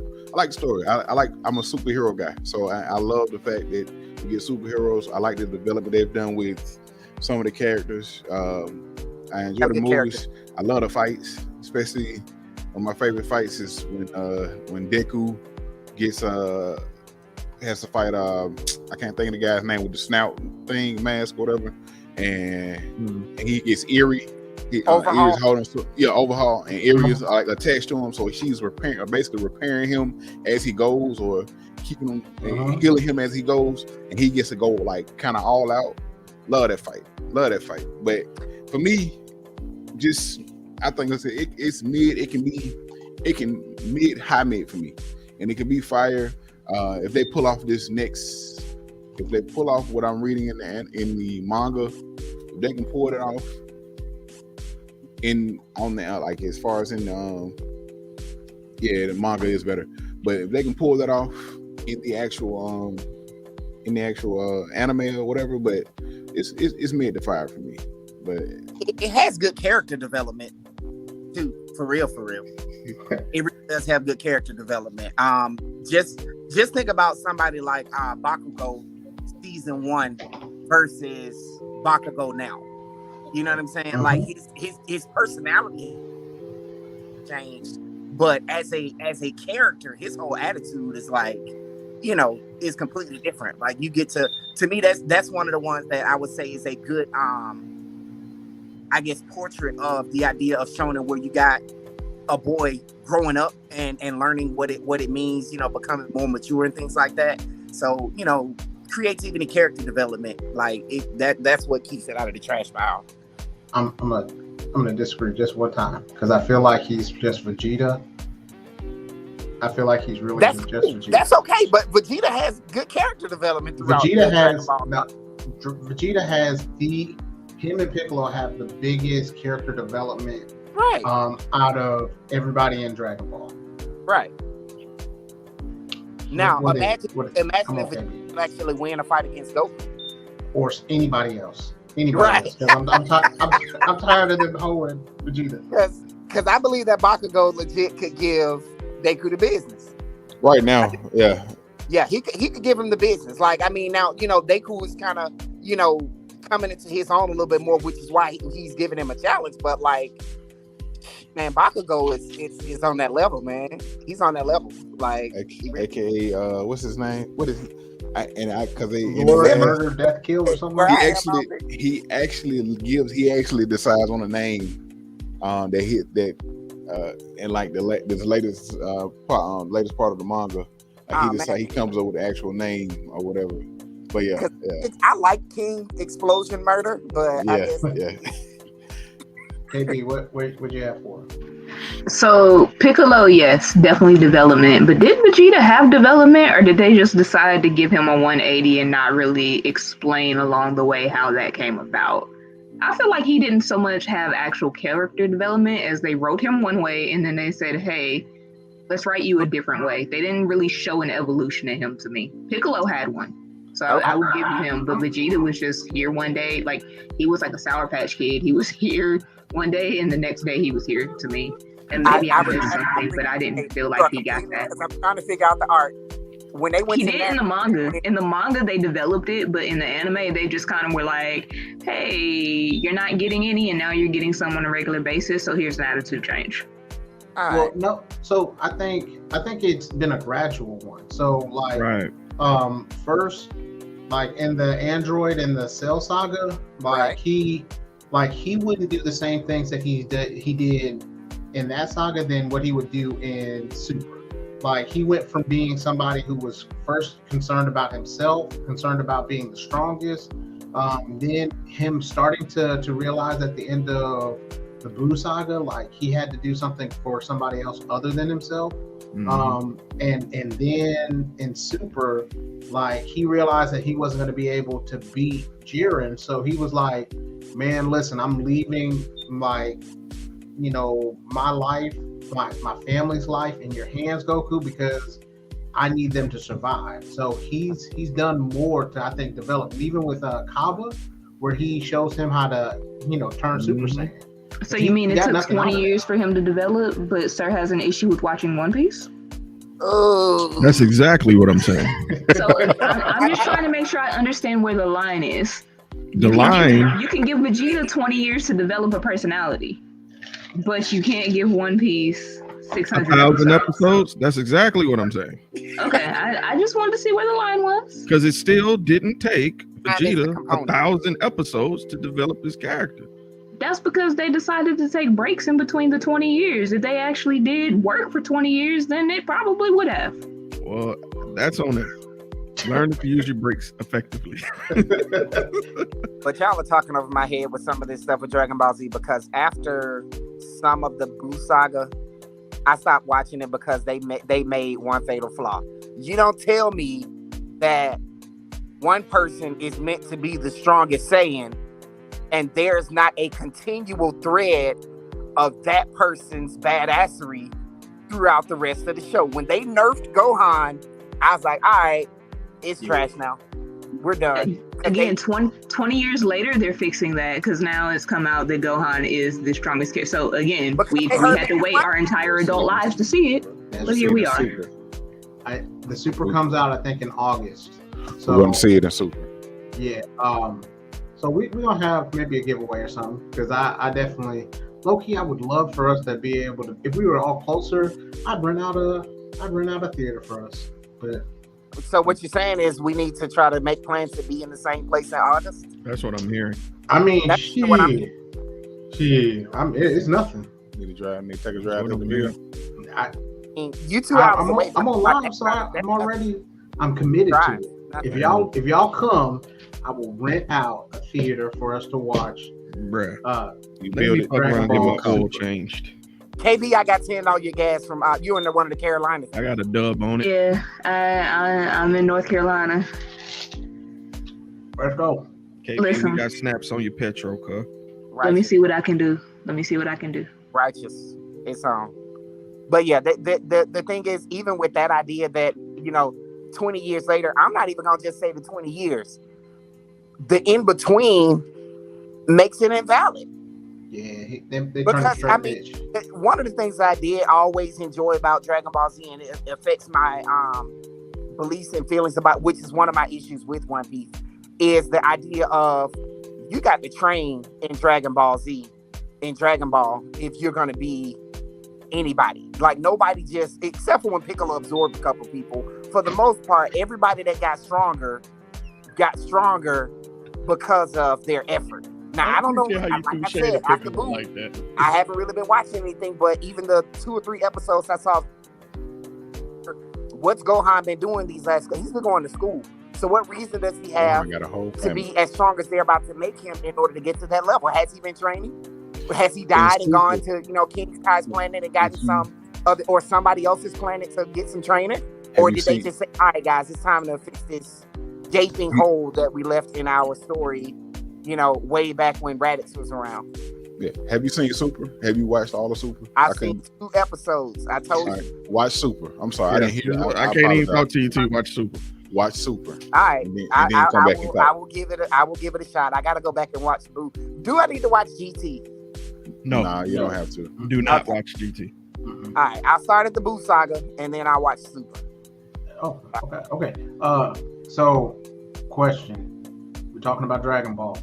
story. I'm a superhero guy, so I love the fact that we get superheroes. I like the development they've done with some of the characters. I enjoy the movies. I love the fights, especially one of my favorite fights is when Deku has to fight. I can't think of the guy's name with the snout thing, mask, whatever, and he gets Eerie. Overhaul. Overhaul, and Eerie is like attached to him, so she's basically repairing him as he goes, or keeping him healing him as he goes, and he gets to go like kind of all out. Love that fight. But for me, I think it's mid. It can mid, high mid for me, and it can be fire if they pull off what I'm reading in the manga. If they can pull it off like as far as in the manga is better. But if they can pull that off in the actual anime or whatever, but it's mid to fire for me. But it has good character development too, for real. It really does have good character development. Just think about somebody like Bakugo season 1 versus Bakugo now. You know what I'm saying? Like his personality changed, but as a character, his whole attitude is like, is completely different. Like you get to me, that's one of the ones that I would say is a good I guess portrait of the idea of shonen, where you got a boy growing up and learning what it means, becoming more mature and things like that. So, creativity and character development, like that's what keeps it out of the trash pile. I'm gonna disagree just one time, because I feel like he's just Vegeta. I feel like he's really just Vegeta. That's okay, but Vegeta has good character development throughout. Vegeta has him and Piccolo have the biggest character development, right? Out of everybody in Dragon Ball, right? Now imagine if Vegeta actually win a fight against Goku or anybody else. Right. Else, I'm tired of them holding Vegeta. Because I believe that Bakugo legit could give Deku the business. Right now, yeah. Yeah, he could give him the business. Like, I mean, now, Deku is kind of, coming into his own a little bit more, which is why he's giving him a challenge. But, like, man, Bakugo is on that level, man. He's on that level. Like, AKA, what's his name? What is he? Because they murder, death, kill, or something. He actually decides on a name in like this latest part of the manga. He comes up with the actual name or whatever. But yeah. I like King Explosion Murder, but I guess. Yeah. KB, what you have for? So Piccolo, yes, definitely development. But did Vegeta have development, or did they just decide to give him a 180 and not really explain along the way how that came about? I feel like he didn't so much have actual character development as they wrote him one way and then they said, hey, let's write you a different way. They didn't really show an evolution in him to me. Piccolo had one, so I would give him, but Vegeta was just here one day. Like, he was like a Sour Patch Kid. He was here one day and the next day he was here to me. And maybe I missed something, but I didn't feel like he got that. I'm trying to figure out the art. when they went He to did in the manga. In the manga, they developed it, but in the anime, they just kind of were like, "Hey, you're not getting any, and now you're getting some on a regular basis. So here's an attitude change." All Well, right. no. So I think it's been a gradual one. So like, Right. first, like in the Android and the Cell Saga, Right. he wouldn't do the same things that he did in that saga than what he would do in Super. Like he went from being somebody who was first concerned about himself, concerned about being the strongest, then him starting to realize at the end of the Blue Saga, like he had to do something for somebody else other than himself. And then in Super, like he realized that he wasn't going to be able to beat Jiren, so he was like, "Man, listen, I'm leaving like, my life, my family's life in your hands, Goku, because I need them to survive." So he's done more to, I think, develop, even with Kaba, where he shows him how to turn Super Saiyan. So you mean it took 20 years for him to develop, but Sir has an issue with watching One Piece? Oh, That's exactly what I'm saying. So I'm just trying to make sure I understand where the line is. The line. You can give Vegeta 20 years to develop a personality, but you can't give One Piece 600 1,000 episodes. That's exactly what I'm saying. Okay, I just wanted to see where the line was. Because it still didn't take That is the Vegeta component. 1,000 episodes to develop his character. That's because they decided to take breaks in between the 20 years. If they actually did work for 20 years, then they probably would have. Well, that's on them. Learn to use your breaks effectively. but y'all are talking over my head with some of this stuff with Dragon Ball Z, because after some of the Blue Saga, I stopped watching it because they made one fatal flaw. You don't tell me that one person is meant to be the strongest Saiyan, and there's not a continual thread of that person's badassery throughout the rest of the show. When they nerfed Gohan, I was like, all right, it's trash now. We're done. Again, 20 years later, they're fixing that because now it's come out that Gohan is the strongest character. So again, we had to wait our entire adult lives to see it. But here we are. The Super comes out, I think, in August. So we're going to see it in Super. Yeah. So we're going to have maybe a giveaway or something, because I definitely, low-key, I would love for us to be able to, if we were all closer, I'd rent out a theater for us. But so what you're saying is we need to try to make plans to be in the same place in August? That's what I'm hearing. I mean, it's nothing. Need to take a drive to the mirror. You 2 hours away. I'm online, so I'm committed to it. If y'all come, I will rent out a theater for us to watch. Bruh. You Let build me it. fuck around and get my Ball oil Super. changed. KB, I got 10 on your gas from you in one of the Carolinas. I got a dub on it. Yeah, I'm in North Carolina. Let's go. KK, Listen. we got snaps on your petrol, cuz. Let me see what I can do. Righteous. It's on. But yeah, the thing is, even with that idea that, 20 years later, I'm not even going to just say the 20 years. The in-between makes it invalid. Yeah, they Because, trying to bitch. one of the things I did always enjoy about Dragon Ball Z, and it affects my beliefs and feelings about, which is one of my issues with One Piece, is the idea of you got to train in Dragon Ball Z, in Dragon Ball, if you're going to be anybody. Like, nobody just, except for when Piccolo absorbed a couple people, for the most part, everybody that got stronger because of their effort. Now, I don't know, like I said, after Boo, like that. I haven't really been watching anything, but even the 2 or 3 episodes I saw, what's Gohan been doing these last, he's been going to school. So what reason does he have to be as strong as they're about to make him in order to get to that level? Has he been training? Has he died and gone to, King Kai's planet and gotten some other, or somebody else's planet to get some training? Or did they just say, all right, guys, it's time to fix this gaping hole that we left in our story, way back when Raditz was around? Yeah. Have you seen Super? Have you watched all of Super? I've seen 2 episodes. I told you. Watch Super. I'm sorry, I didn't hear it. I can't even talk to you till you watch Super. Watch Super. All right, and then come back and talk. I will give it a shot. I got to go back and watch Boo. Do I need to watch GT? No, nah, you don't have to. Do not watch GT. All right, I started the Boo saga and then I watched Super. Oh, okay. So question: we're talking about Dragon Ball.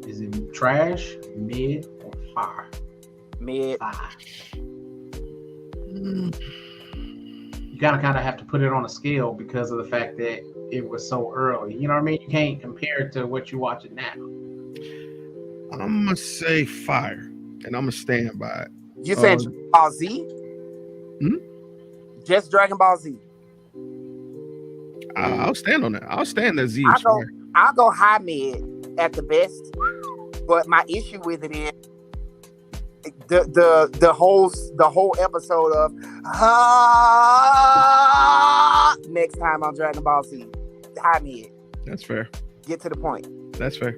Is it trash, mid, or fire? Mid. Fire. You kind of have to put it on a scale because of the fact that it was so early. You know what I mean? You can't compare it to what you watch it now. I'm gonna say fire, and I'm gonna stand by it. You saying Dragon Ball Z? Just Dragon Ball Z. I'll stand on that. I'll stand that Z. I'll go high mid at the best, but my issue with it is the whole episode of next time on DragonAll Z. High mid. That's fair. Get to the point. That's fair.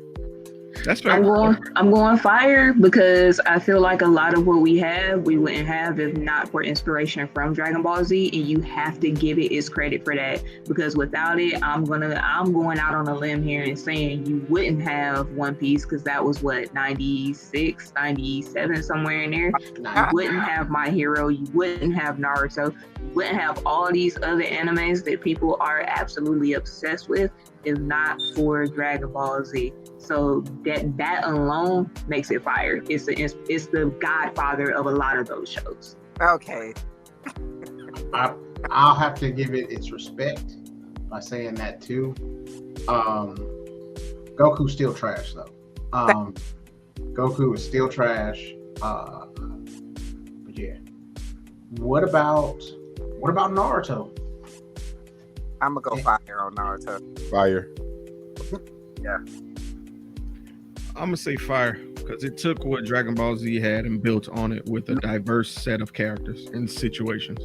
That's fair. I'm going fire because I feel like a lot of what we wouldn't have if not for inspiration from Dragon Ball Z, and you have to give it its credit for that, because without it, I'm going out on a limb here and saying you wouldn't have One Piece, because that was what, 96, 97, somewhere in there. You wouldn't have My Hero, you wouldn't have Naruto, you wouldn't have all these other animes that people are absolutely obsessed with if not for Dragon Ball Z. So that alone makes it fire. It's the godfather of a lot of those shows. Okay. I'll have to give it its respect by saying that too. Goku's still trash though. Goku is still trash. But yeah. What about Naruto? I'm gonna go fire on Naruto. Fire. Yeah. I'm gonna say fire because it took what Dragon Ball Z had and built on it with a diverse set of characters and situations.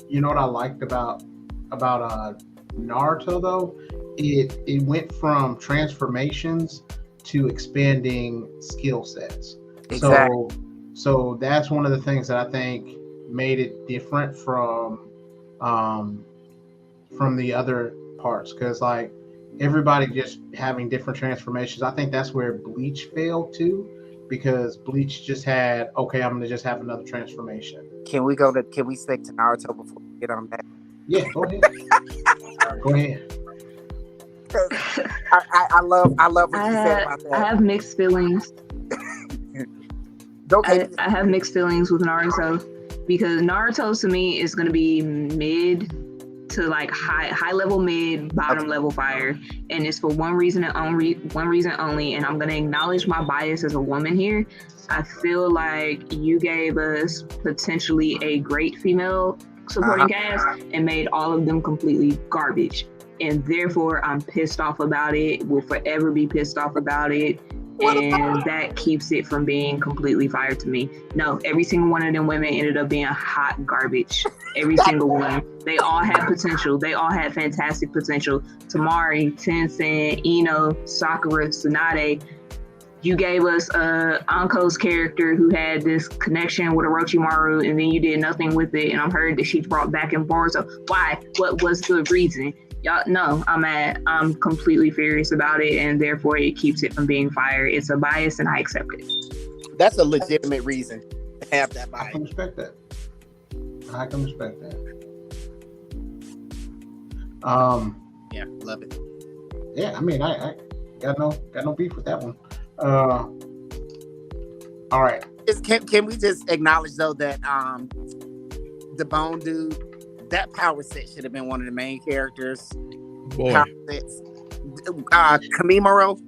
You know what I liked about Naruto though? It went from transformations to expanding skill sets. Exactly. So that's one of the things that I think made it different from the other parts, because like everybody just having different transformations. I think that's where Bleach failed too, because Bleach just had, okay, I'm gonna just have another transformation. Can we stick to Naruto before we get on that? Yeah, go ahead. Go ahead. I love what you said about that. I have mixed feelings. Okay. I have mixed feelings with Naruto, because Naruto to me is going to be mid to like high level mid, bottom level fire, and it's for one reason only, and I'm going to acknowledge my bias as a woman here. I feel like you gave us potentially a great female supporting cast and made all of them completely garbage, and therefore I'm pissed off about it, will forever be pissed off about it, and that keeps it from being completely fire to me. No, every single one of them women ended up being hot garbage. Every single one. They all had potential. They all had fantastic potential. Tamari, Tenzin, Ino, Sakura, Tsunade. You gave us Anko's character who had this connection with Orochimaru, and then you did nothing with it, and I'm heard that she's brought back and forth. So why? What was the reason? Y'all, no, I'm completely furious about it, and therefore it keeps it from being fire. It's a bias, and I accept it. That's a legitimate reason to have that bias. I can respect that. Yeah, love it. Yeah, I mean, I got no beef with that one. All right. Can we just acknowledge though that the Bone Dude, that power set should have been one of the main characters. Boy. Power sets. Kamimaro.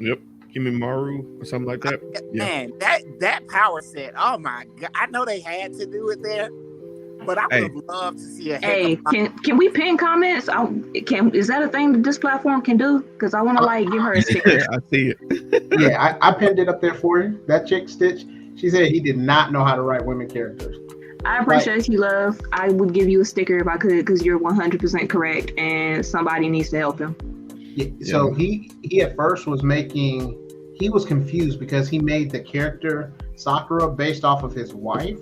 Yep. Kimimaru or something like that. Yeah. Man, that power set. Oh my god! I know they had to do it there, but I would have loved to see a. Can we pin comments? Is that a thing that this platform can do? Because I want to give her a sticker. I see it. Yeah, I pinned it up there for you. That chick Stitch. She said he did not know how to write women characters. I appreciate you, love. I would give you a sticker if I could, because you're 100% correct, and somebody needs to help him. Yeah, so he at first was he was confused because he made the character Sakura based off of his wife,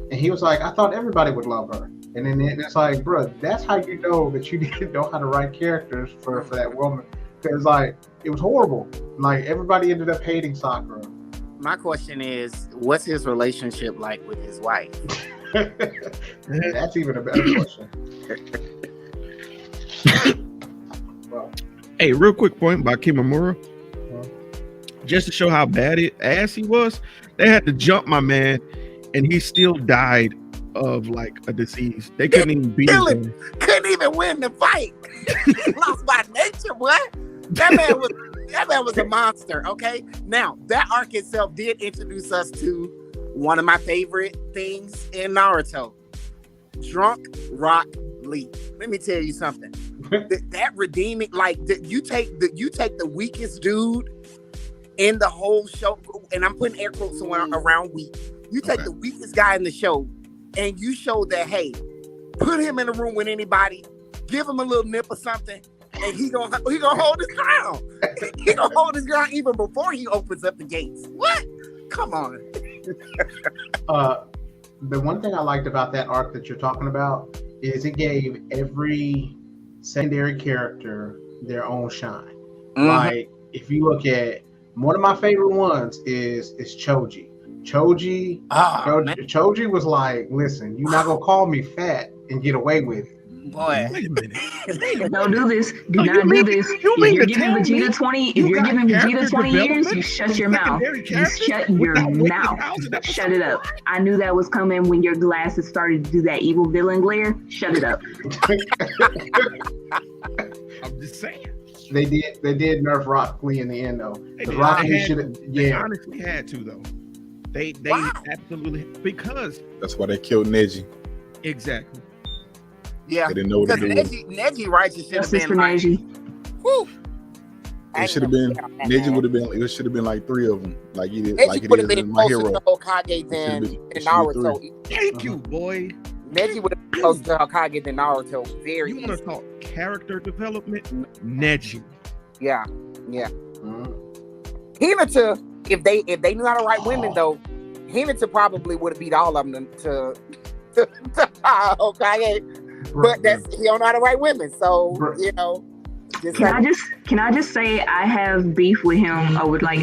and he was like, I thought everybody would love her. And then it's like, bro, that's how you know that you didn't know how to write characters for that woman, because like it was horrible. Like everybody ended up hating Sakura. My question is, what's his relationship like with his wife? That's even a better question. Hey, real quick point about Kimamura. Just to show how bad ass he was, they had to jump my man, and he still died of like a disease. They couldn't even beat him. Couldn't even win the fight. He lost by nature, boy. That man was a monster. Okay. Now that arc itself did introduce us to one of my favorite things in Naruto: Drunk Rock Lee. Let me tell you something. That redeeming, like you take the weakest dude in the whole show, and I'm putting air quotes around weak. You take the weakest guy in the show, and you show that, hey, put him in a room with anybody, give him a little nip or something, and he gonna hold his ground. He gonna hold his ground even before he opens up the gates. What? Come on. The one thing I liked about that arc that you're talking about is it gave every secondary character their own shine. Mm-hmm. Like if you look at one of my favorite ones is Choji. Choji was like, listen, you're not gonna call me fat and get away with it. Boy, wait a minute. Don't do this. Do not do this. If you're giving Vegeta 20 years, you shut your mouth. You shut your mouth. Shut it up. I knew that was coming when your glasses started to do that evil villain glare. Shut it up. I'm just saying. They did nerf Rock Lee in the end though. They honestly had to though. They absolutely, because that's why they killed Neji. Exactly. Yeah, they didn't know what to do. Neji righteous should have been for like, Neji. It should have been Neji would have been. It should have been like 3 of them. Like it is. Neji like it would have is been in My closer Hero. to Hokage than Naruto. Thank you, boy. Neji would have been closer to Hokage than Naruto. Very. You want to talk character development? Neji. Yeah. Hinata, if they knew how to write women though, Hinata probably would have beat all of them to Hokage. But he don't know how to write women, so you know. Can I just say I have beef with him? I would like.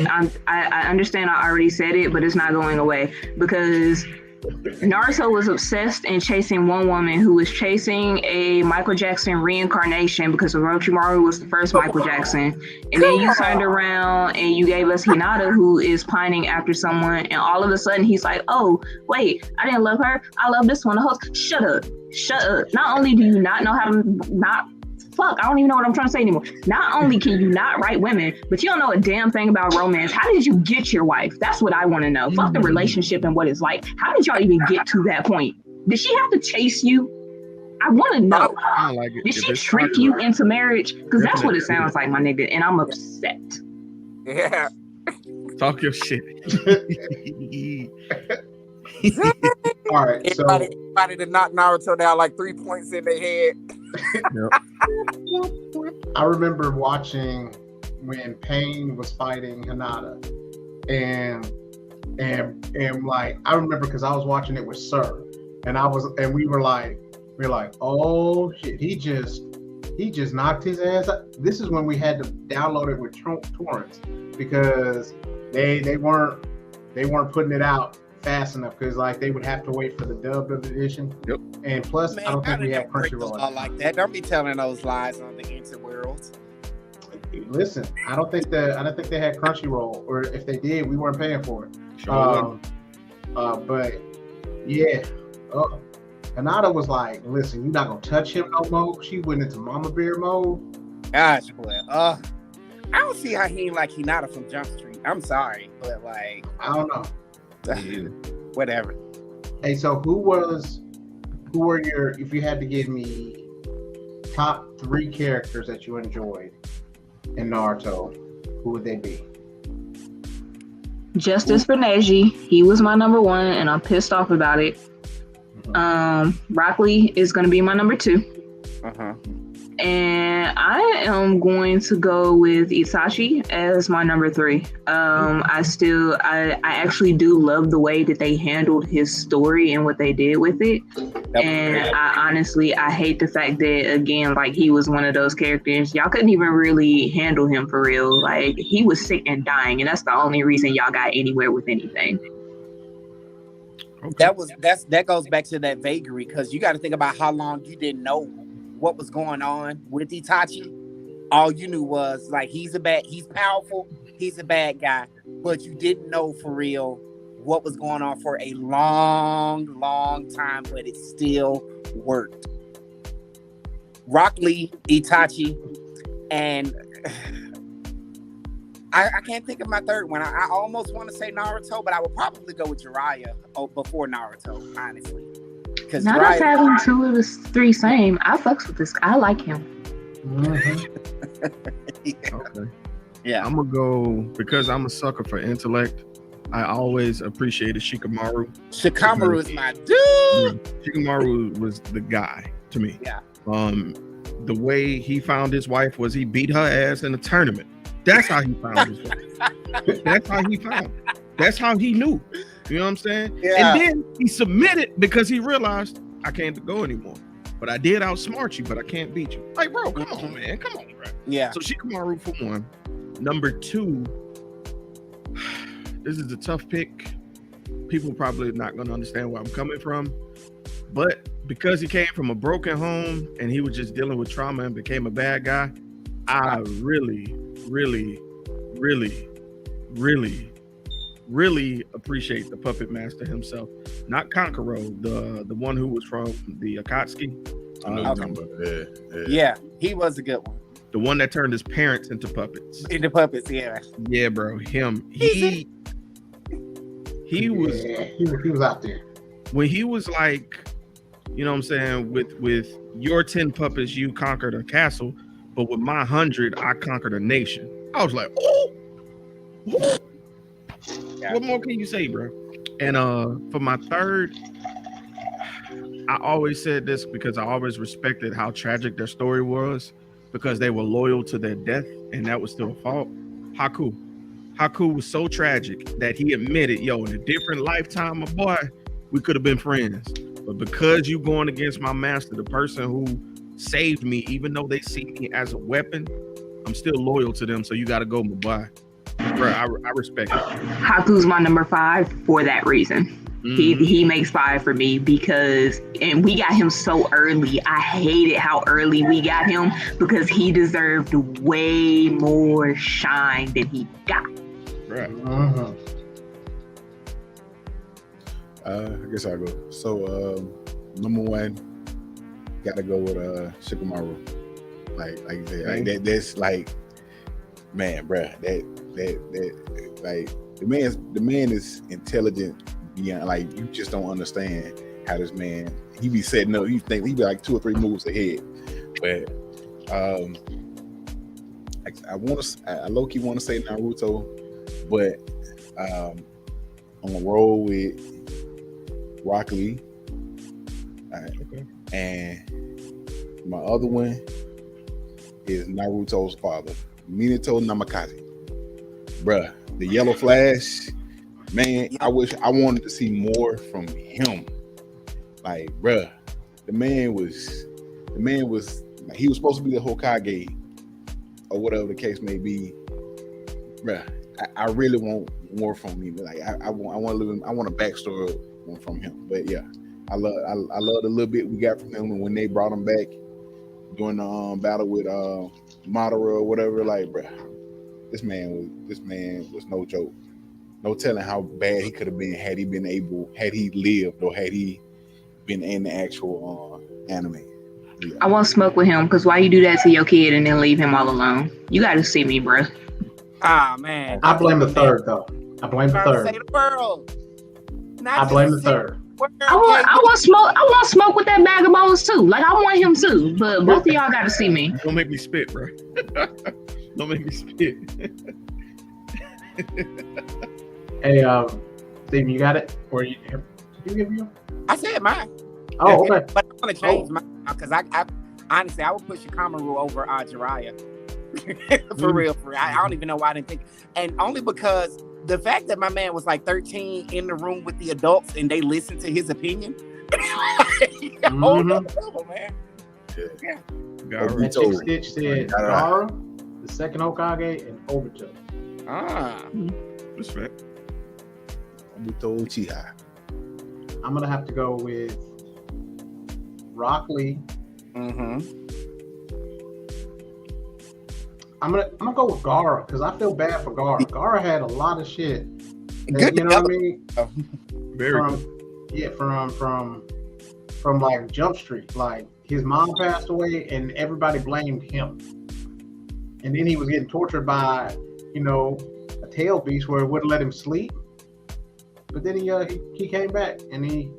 I understand. I already said it, but it's not going away because Naruto was obsessed and chasing one woman who was chasing a Michael Jackson reincarnation because Orochimaru was the first Michael Jackson, and then you turned around and you gave us Hinata who is pining after someone, and all of a sudden he's like, oh wait, I didn't love her, I love this one. The host, shut up. Not only do you not know how to I don't even know what I'm trying to say anymore. Not only can you not write women, but you don't know a damn thing about romance. How did you get your wife? That's what I want to know. Fuck the relationship and what it's like. How did y'all even get to that point? Did she have to chase you? I want to know. I like it. Did she trick you into marriage? Because that's what it sounds like, my nigga, and I'm upset. Yeah. Talk your shit. All right. Anybody to knock Naruto down like 3 points in their head. I remember watching when Pain was fighting Hinata, and like I remember because I was watching it with Sir, and we were like, oh shit, he just knocked his ass out. This is when we had to download it with torrents because they weren't putting it out fast enough because like they would have to wait for the dubbed edition. Yep. And plus, I don't think we had Crunchyroll like that. Don't be telling those lies on the interworld. Listen, I don't think they had Crunchyroll, or if they did, we weren't paying for it. But yeah, Hinata was like, "Listen, you're not gonna touch him no more." She went into Mama Bear mode. Gosh, boy. I don't see how he ain't like Hinata from Jump Street. I'm sorry, but like, I don't know. Whatever. Hey, so who were your, if you had to give me top 3 characters that you enjoyed in Naruto, who would they be? Justice for Neji. He was my number 1 and I'm pissed off about it. Rock Lee is going to be my number 2. And I am going to go with Itachi as my number 3. I actually do love the way that they handled his story and what they did with it. And I hate the fact that, again, like he was one of those characters, y'all couldn't even really handle him for real. Like he was sick and dying, and that's the only reason y'all got anywhere with anything. Okay. That goes back to that vagary, because you got to think about how long you didn't know what was going on with Itachi, all you knew was like he's powerful, he's a bad guy, but you didn't know for real what was going on for a long time, but it still worked. Rock Lee, Itachi, and I can't think of my third one. I almost want to say Naruto, but I would probably go with Jiraiya before Naruto, honestly. Because not us having 2 of the 3 same. I fucks with this. I like him. Okay. Yeah. I'm gonna go because I'm a sucker for intellect. I always appreciated Shikamaru. Shikamaru is my dude. Shikamaru was the guy to me. Yeah. The way he found his wife was he beat her ass in a tournament. That's how he found his wife. That's how he found her. That's how he knew. You know what I'm saying? Yeah. And then he submitted because he realized I can't go anymore. But I did outsmart you, but I can't beat you. Like, bro, come on, man. Come on, bro. Yeah. So Shikamaru for 1. Number 2, this is a tough pick. People probably not going to understand where I'm coming from. But because he came from a broken home and he was just dealing with trauma and became a bad guy, I really appreciate the puppet master himself. Not Kankuro, the one who was from the Akatsuki. Yeah, he was a good one. The one that turned his parents into puppets. Yeah. Yeah, bro. Him. He was out there. When he was like, you know what I'm saying, with your 10 puppets, you conquered a castle, but with my 100, I conquered a nation. I was like, oh. Yeah. What more can you say, bro? And for my third, I always said this because I always respected how tragic their story was, because they were loyal to their death, and that was still a fault. Haku was so tragic that he admitted, yo, in a different lifetime, my boy, we could have been friends. But because you going against my master, the person who saved me, even though they see me as a weapon, I'm still loyal to them. So you got to go, my boy. Bro, I respect it. Haku's my number 5 for that reason. He makes 5 for me because, and we got him so early. I hated how early we got him because he deserved way more shine than he got. Right. I guess I'll go. So number 1, gotta go with Shikamaru. Like you said, that's like, man, bruh, that like the man is intelligent beyond, like, you just don't understand how this man, he be setting up, he be like 2 or 3 moves ahead. But I low-key want to say Naruto, but I'm gonna roll with Rock Lee. All right. Okay. And my other one is Naruto's father, Minato Namikaze. Bruh, the Yellow Flash, man, I wanted to see more from him. Like, bruh, the man was like, he was supposed to be the Hokage or whatever the case may be. Bruh, I really want more from him. Like, I want a backstory from him. But yeah, I love the little bit we got from him, and when they brought him back during the battle with Madara or whatever, like, bruh, this man was no joke. No telling how bad he could have been had he lived or had he been in the actual anime. Yeah. I won't smoke with him because why you do that to your kid and then leave him all alone? You got to see me, bro. Ah, man. I blame the third, though. I blame the third. I blame the third. I want smoke with that bag of bones too. Like, I want him too, but both of y'all got to see me. Don't make me spit, bro. Don't make me spit. Hey, Steve, you got it? Or did you give you? I said mine. Oh, okay. But I want to change mine because I honestly I would push Shikamaru over Jiraiya. For real. I don't even know why I didn't think, and only because the fact that my man was like 13 in the room with the adults and they listened to his opinion. Whole nother level, man. And Stitch said Gaara, the second Hokage, and Obito. Respect. Obito Uchiha. I'm gonna have to go with Rock Lee, Mm-hmm. I'm gonna go with Gara because I feel bad for Gara. Gara had a lot of shit. Good, you know what I mean? Very good. From like Jump Street. Like his mom passed away and everybody blamed him. And then he was getting tortured by, a tail beast where it wouldn't let him sleep. But then he came back and him,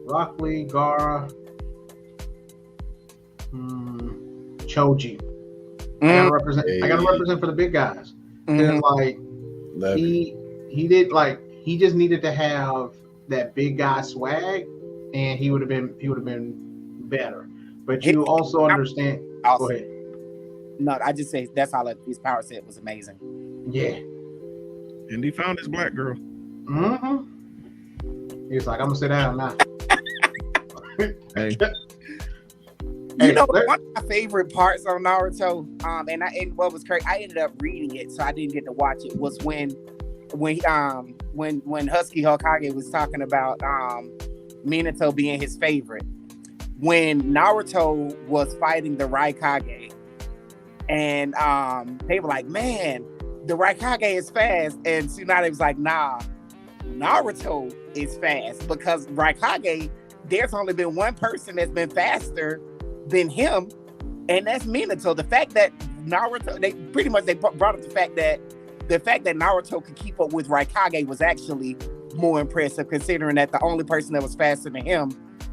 Rock Lee, Gara, Choji. I gotta represent for the big guys. Because he just needed to have that big guy swag, and he would have been better. But you also understand. Go ahead. No, I just say that's all. His power set was amazing. Yeah. And he found his black girl. Mm-hmm. He was like, "I'm gonna sit down now." Hey. One of my favorite parts on Naruto, and what was crazy, I ended up reading it, so I didn't get to watch it. Was when Husky Hokage was talking about Minato being his favorite. When Naruto was fighting the Raikage, and they were like, "Man, the Raikage is fast," and Tsunade was like, "Nah, Naruto is fast because Raikage. There's only been one person that's been faster than him, and that's Minato." The fact that Naruto, they brought up the fact that Naruto could keep up with Raikage was actually more impressive, considering that the only person that was faster than him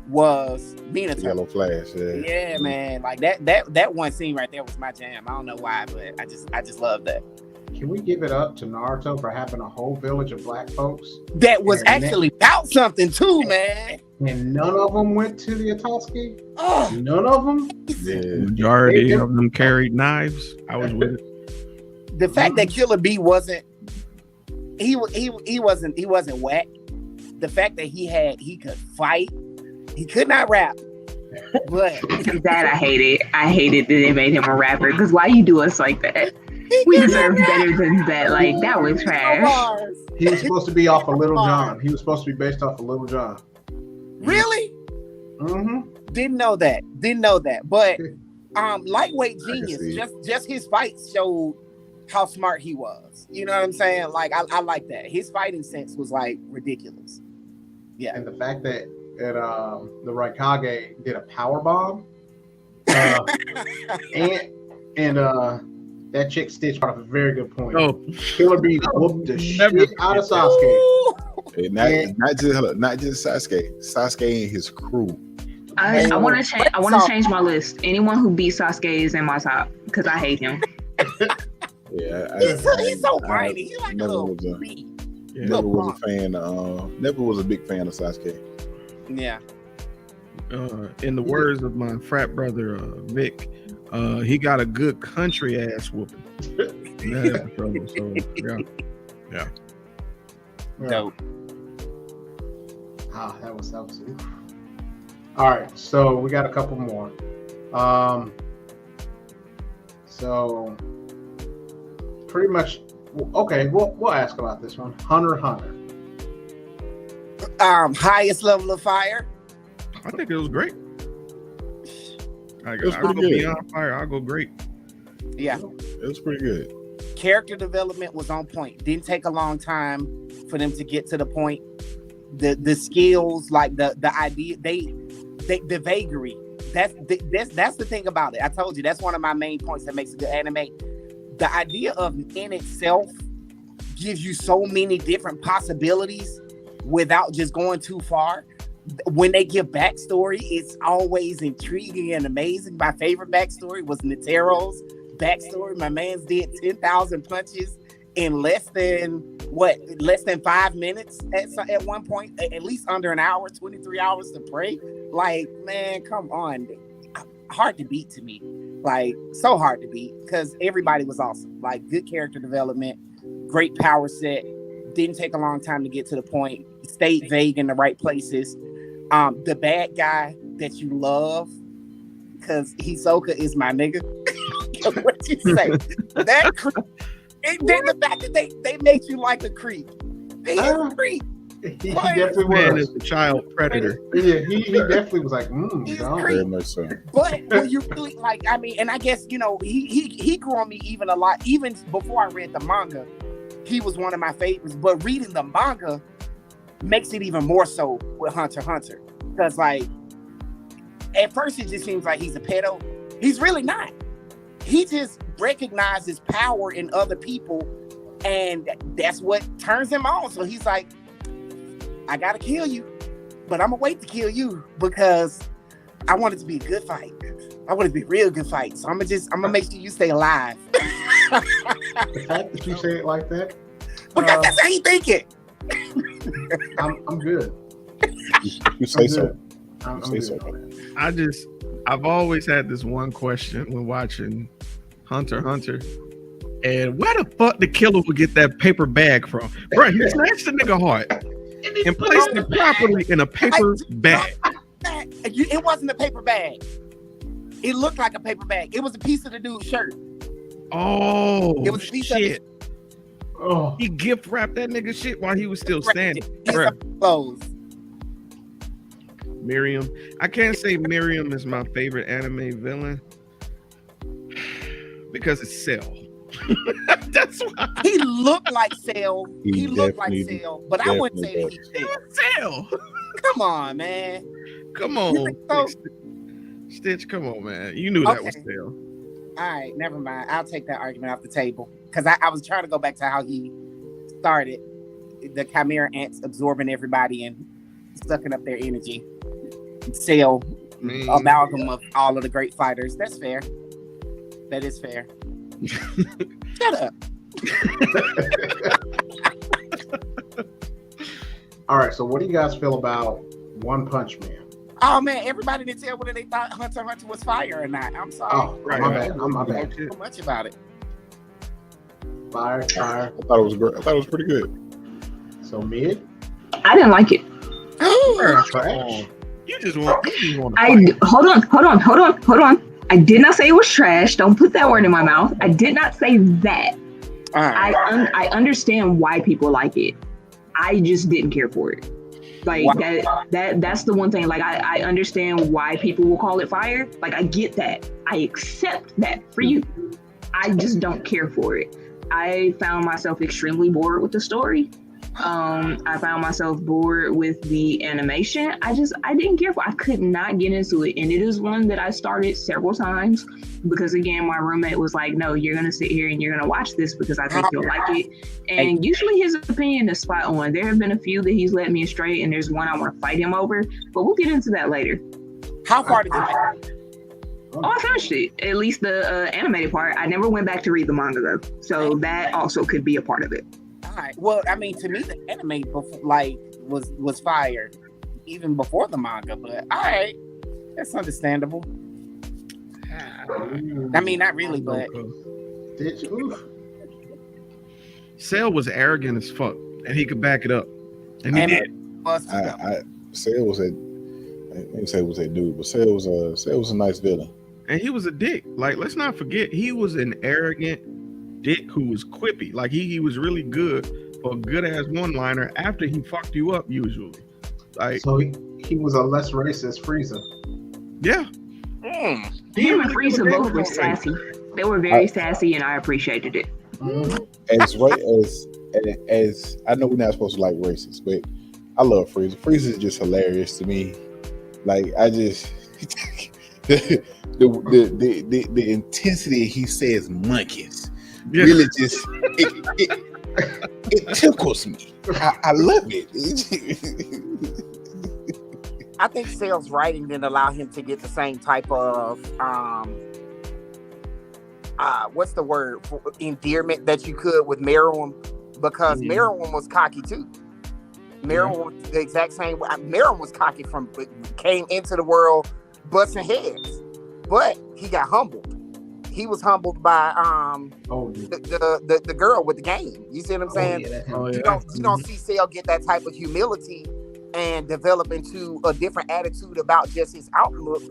was Minato. Yellow Flash, yeah, man. Like that one scene right there was my jam. I don't know why, but I just love that. Can we give it up to Naruto for having a whole village of black folks that was actually about something too, man? And none of them went to the Akatsuki. Oh, none of them. Yeah. Majority of them carried knives. I was with it. The fact that Killer B wasn't whack. The fact that he could fight. He could not rap. But that I hated. I hated that they made him a rapper. Because why you do us like that? We deserve better than that. Like, that was trash. He was supposed to be off of Little John. He was supposed to be based off of Little John. Really? Mm-hmm. Didn't know that. But lightweight genius. Just his fights showed how smart he was. You know what I'm saying? Like, I like that. His fighting sense was like ridiculous. Yeah. And the fact that the Raikage did a power bomb, and that chick Stitch brought up a very good point. Oh, Killer Bee whooped the shit out of Sasuke. Not just Sasuke. Sasuke and his crew. I want to change my list. Anyone who beat Sasuke is in my top because I hate him. Yeah, he's so whiny. He's like a little bee. Never was a fan. Never was a big fan of Sasuke. Yeah. In the words of my frat brother Vic, he got a good country ass whooping. So yeah. Dope. That was all right. So we got a couple more. So pretty much. Okay, we'll ask about this one. Hunter x Hunter. Highest level of fire. I think it was great. I'll go beyond fire. I'll go great. Yeah, it was pretty good. Character development was on point. Didn't take a long time for them to get to the point. The skills, like the idea, the vagary. That's the thing about it. I told you that's one of my main points that makes a good anime. The idea of in itself gives you so many different possibilities without just going too far. When they give backstory, it's always intriguing and amazing. My favorite backstory was Netero's backstory. My man's did 10,000 punches in less than 5 minutes at one point, at least under an hour, 23 hours to pray. Like, man, come on. Hard to beat to me. Like, so hard to beat because everybody was awesome. Like, good character development, great power set. Didn't take a long time to get to the point. Stayed vague in the right places. The bad guy that you love, because Hisoka is my nigga. What you say? That creep. And then the fact that they make you like a creep. They is a creep. He definitely Man was. is a child predator. Yeah, he definitely was like, He's dog. Very much so. But when you really like, I mean, and I guess he grew on me even a lot. Even before I read the manga, he was one of my favorites. But reading the manga makes it even more so with Hunter x Hunter, because like at first it just seems like he's a pedo. He's really not. He just recognizes power in other people, and that's what turns him on. So he's like, I gotta kill you, but I'm gonna wait to kill you because I want it to be a good fight. I want it to be a real good fight. So I'm gonna make sure you stay alive. The fact that you say it like that, Because that's how you think it. I'm good. You say I'm so. good. I'm Say so. good. I've always had this one question when watching Hunter x Hunter. And where the fuck the killer would get that paper bag from? Bro, he snatched the nigga heart and placed it properly in a paper bag. It wasn't a paper bag. It looked like a paper bag. It was a piece of the dude's shirt. Oh, It was a piece of shit. Oh, He gift wrapped that nigga shit while he was still standing. Piece Bruh. of clothes. Miriam. I can't say Miriam is my favorite anime villain because it's Cell. That's why. He looked like Cell. He He looked like definitely- Cell, but I wouldn't say that definitely he's Cell. Cell. Come on, man. Come You on. think so? Stitch, come on, man. You knew that was Okay. Cell. All right, never mind. I'll take that argument off the table because I was trying to go back to how he started the Chimera ants absorbing everybody and sucking up their energy. Cell, Man. amalgam of all of the great fighters. That's fair. That is fair. Shut up. all right. So, what do you guys feel about One Punch Man? Oh man, everybody didn't tell whether they thought Hunter x Hunter was fire or not. I'm sorry. Oh, Right, my right. bad. My bad. So much about it. Fire. I thought it was great. I thought it was pretty good. So mid. I didn't like it. Trash. You just want to Hold on. I did not say it was trash. Don't put that word in my mouth. I did not say that. All right. I understand why people like it. I just didn't care for it. Like Wow. that's the one thing. Like I understand why people will call it fire. Like I get that. I accept that for you. I just don't care for it. I found myself extremely bored with the story. I found myself bored with the animation. I didn't care for it. I could not get into it. And it is one that I started several times because again, my roommate was like, no, you're going to sit here and you're going to watch this because I think you'll like it. And usually his opinion is spot on. There have been a few that he's led me astray and there's one I want to fight him over, but we'll get into that later. How far did you like? Oh, I finished it. At least the animated part. I never went back to read the manga though. So that also could be a part of it. All right. Well, I mean, to me, the anime was fire even before the manga. But all right, that's understandable. I mean, not really, but Did you? Cell was arrogant as fuck, and he could back it up, and he did. I Cell was a. I didn't say it was that dude, but Cell was a nice villain. And he was a dick. Like, let's not forget, he was an arrogant dick who was quippy. Like, he was really good for a good ass one liner after he fucked you up. Usually, like, So he was a less racist Frieza. yeah. Him and Frieza both were sassy. They were very sassy, and I appreciated it. As right as I know we're not supposed to like racists, but I love Frieza. Frieza is just hilarious to me. Like I just the intensity he says monkeys really just it tickles me. I love it. I think Cell's writing didn't allow him to get the same type of what's the word for endearment that you could with Meruem, because Meruem was cocky too. Meruem was the exact same way. Meruem was cocky came into the world busting heads, but he got humbled. He was humbled by the girl with the game. You see what I'm saying? You don't see Cell get that type of humility and develop into a different attitude about just his outlook,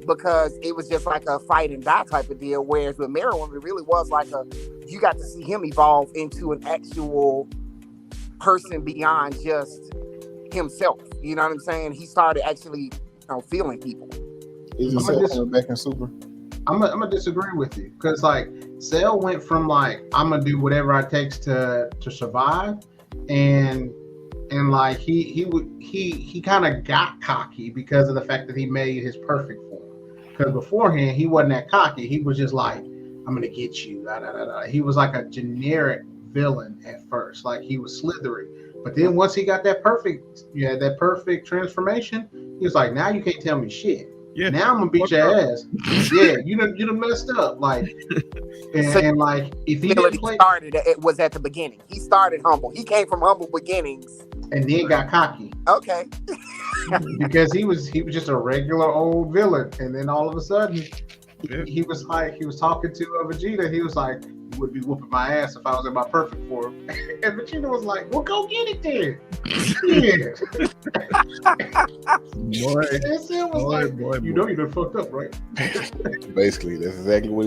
because it was just like a fight and die type of deal. Whereas with Meruem, it really was like you got to see him evolve into an actual person beyond just himself. You know what I'm saying? He started actually, feeling people. Isn't Cell coming back in Super? I'm gonna disagree with you because like Cell went from like I'm gonna do whatever it takes to survive, and like he kind of got cocky because of the fact that he made his perfect form. Because beforehand he wasn't that cocky. He was just like, I'm gonna get you. Da, da, da, da. He was like a generic villain at first, like he was slithery. But then once he got that perfect transformation, he was like, now you can't tell me shit. Yeah. Now I'm gonna beat your ass. Yeah, you done messed up. Like, and like if he didn't play, it was at the beginning. He started humble. He came from humble beginnings, and then got cocky. Okay. Because he was just a regular old villain, and then all of a sudden, he was talking to Vegeta. He was like, "You would be whooping my ass if I was in my perfect form." And Vegeta was like, "Well, go get it then." Yeah. Boy, you know you done fucked up, right? Basically, that's exactly what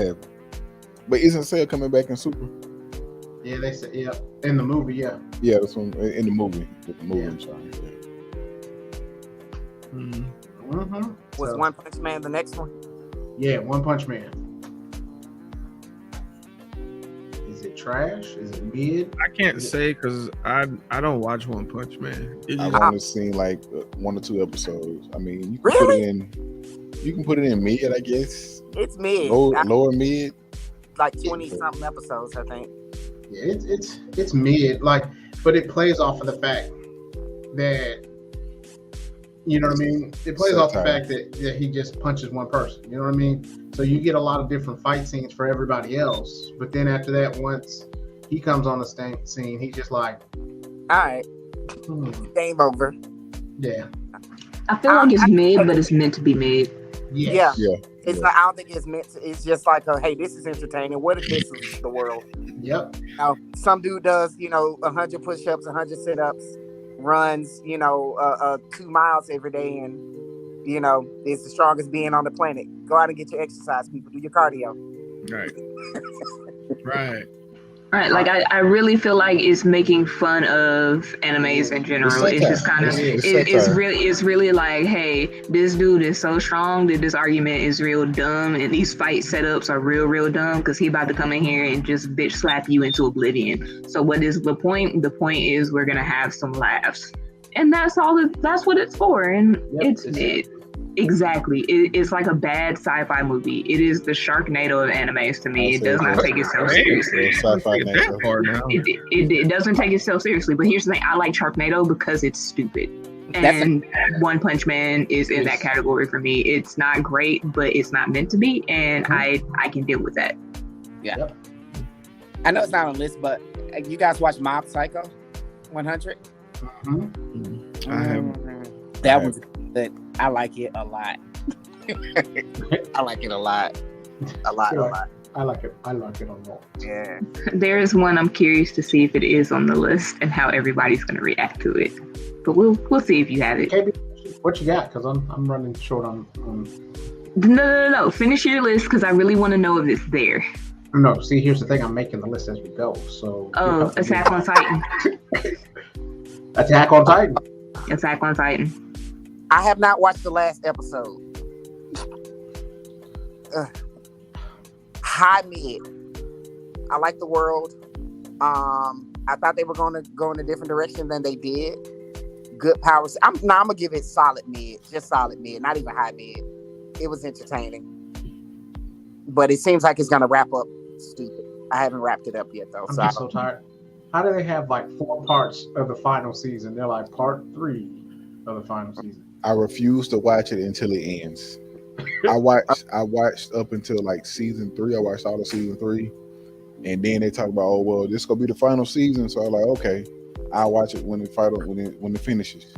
happened. But isn't Cell coming back in Super? Yeah, they said in the movie, yeah. Yeah, that's one in the movie. I'm sorry. Mm-hmm. Was One Punch Man the next one? Yeah, One Punch Man. Is it trash? Is it mid? I can't say because I don't watch One Punch Man. I've only seen like 1 or 2 episodes. I mean, you can put it in mid, I guess. It's mid. Lower mid. Like 20 something episodes, I think. Yeah, it's mid, like, but it plays off of the fact that, you know what I mean? It plays off the fact that he just punches one person. You know what I mean? So you get a lot of different fight scenes for everybody else. But then after that, once he comes on the scene, he's just like, all right, game over. Yeah. I feel like it's mid, but it's meant to be mid. Yeah. It's like, I don't think it's meant to. It's just like, hey, this is entertaining. What if this is the world? Yep. Some dude does, 100 push-ups, 100 sit-ups, runs, 2 miles every day, and is the strongest being on the planet. Go out and get your exercise, people. Do your cardio. Right. Right, like I really feel like it's making fun of animes in general. It's just kind of it's really like, hey, this dude is so strong that this argument is real dumb, and these fight setups are real dumb because he about to come in here and just bitch slap you into oblivion. So what is the point? The point is we're gonna have some laughs, and that's all. That's what it's for, and it's mid. Exactly. It's like a bad sci-fi movie. It is the Sharknado of animes to me. It does not take itself seriously. It doesn't take itself seriously. But here's the thing. I like Sharknado because it's stupid. And One Punch Man is in that category for me. It's not great, but it's not meant to be. And I can deal with that. Yeah. Yep. I know it's not on the list, but you guys watch Mob Psycho 100? Mm-hmm. I have. That was good. I like it a lot. I like it a lot. A lot. I like it a lot. Yeah. There is one I'm curious to see if it is on the list and how everybody's going to react to it. But we'll see if you have it. What you got? Because I'm running short on. No. Finish your list because I really want to know if it's there. No. See, here's the thing. I'm making the list as we go. So. Attack on Titan. Attack on Titan. Attack on Titan. I have not watched the last episode. High mid. I like the world. I thought they were going to go in a different direction than they did. Good powers. I'm gonna give it solid mid, just solid mid, not even high mid. It was entertaining, but it seems like it's gonna wrap up stupid. I haven't wrapped it up yet though. I'm so tired. How do they have like 4 parts of the final season? They're like part 3 of the final season. I refuse to watch it until it ends. I watched up until like season 3. I watched all of season 3, and then they talk about, oh well, this is gonna be the final season. So I'm like, okay, I'll watch it when it finishes.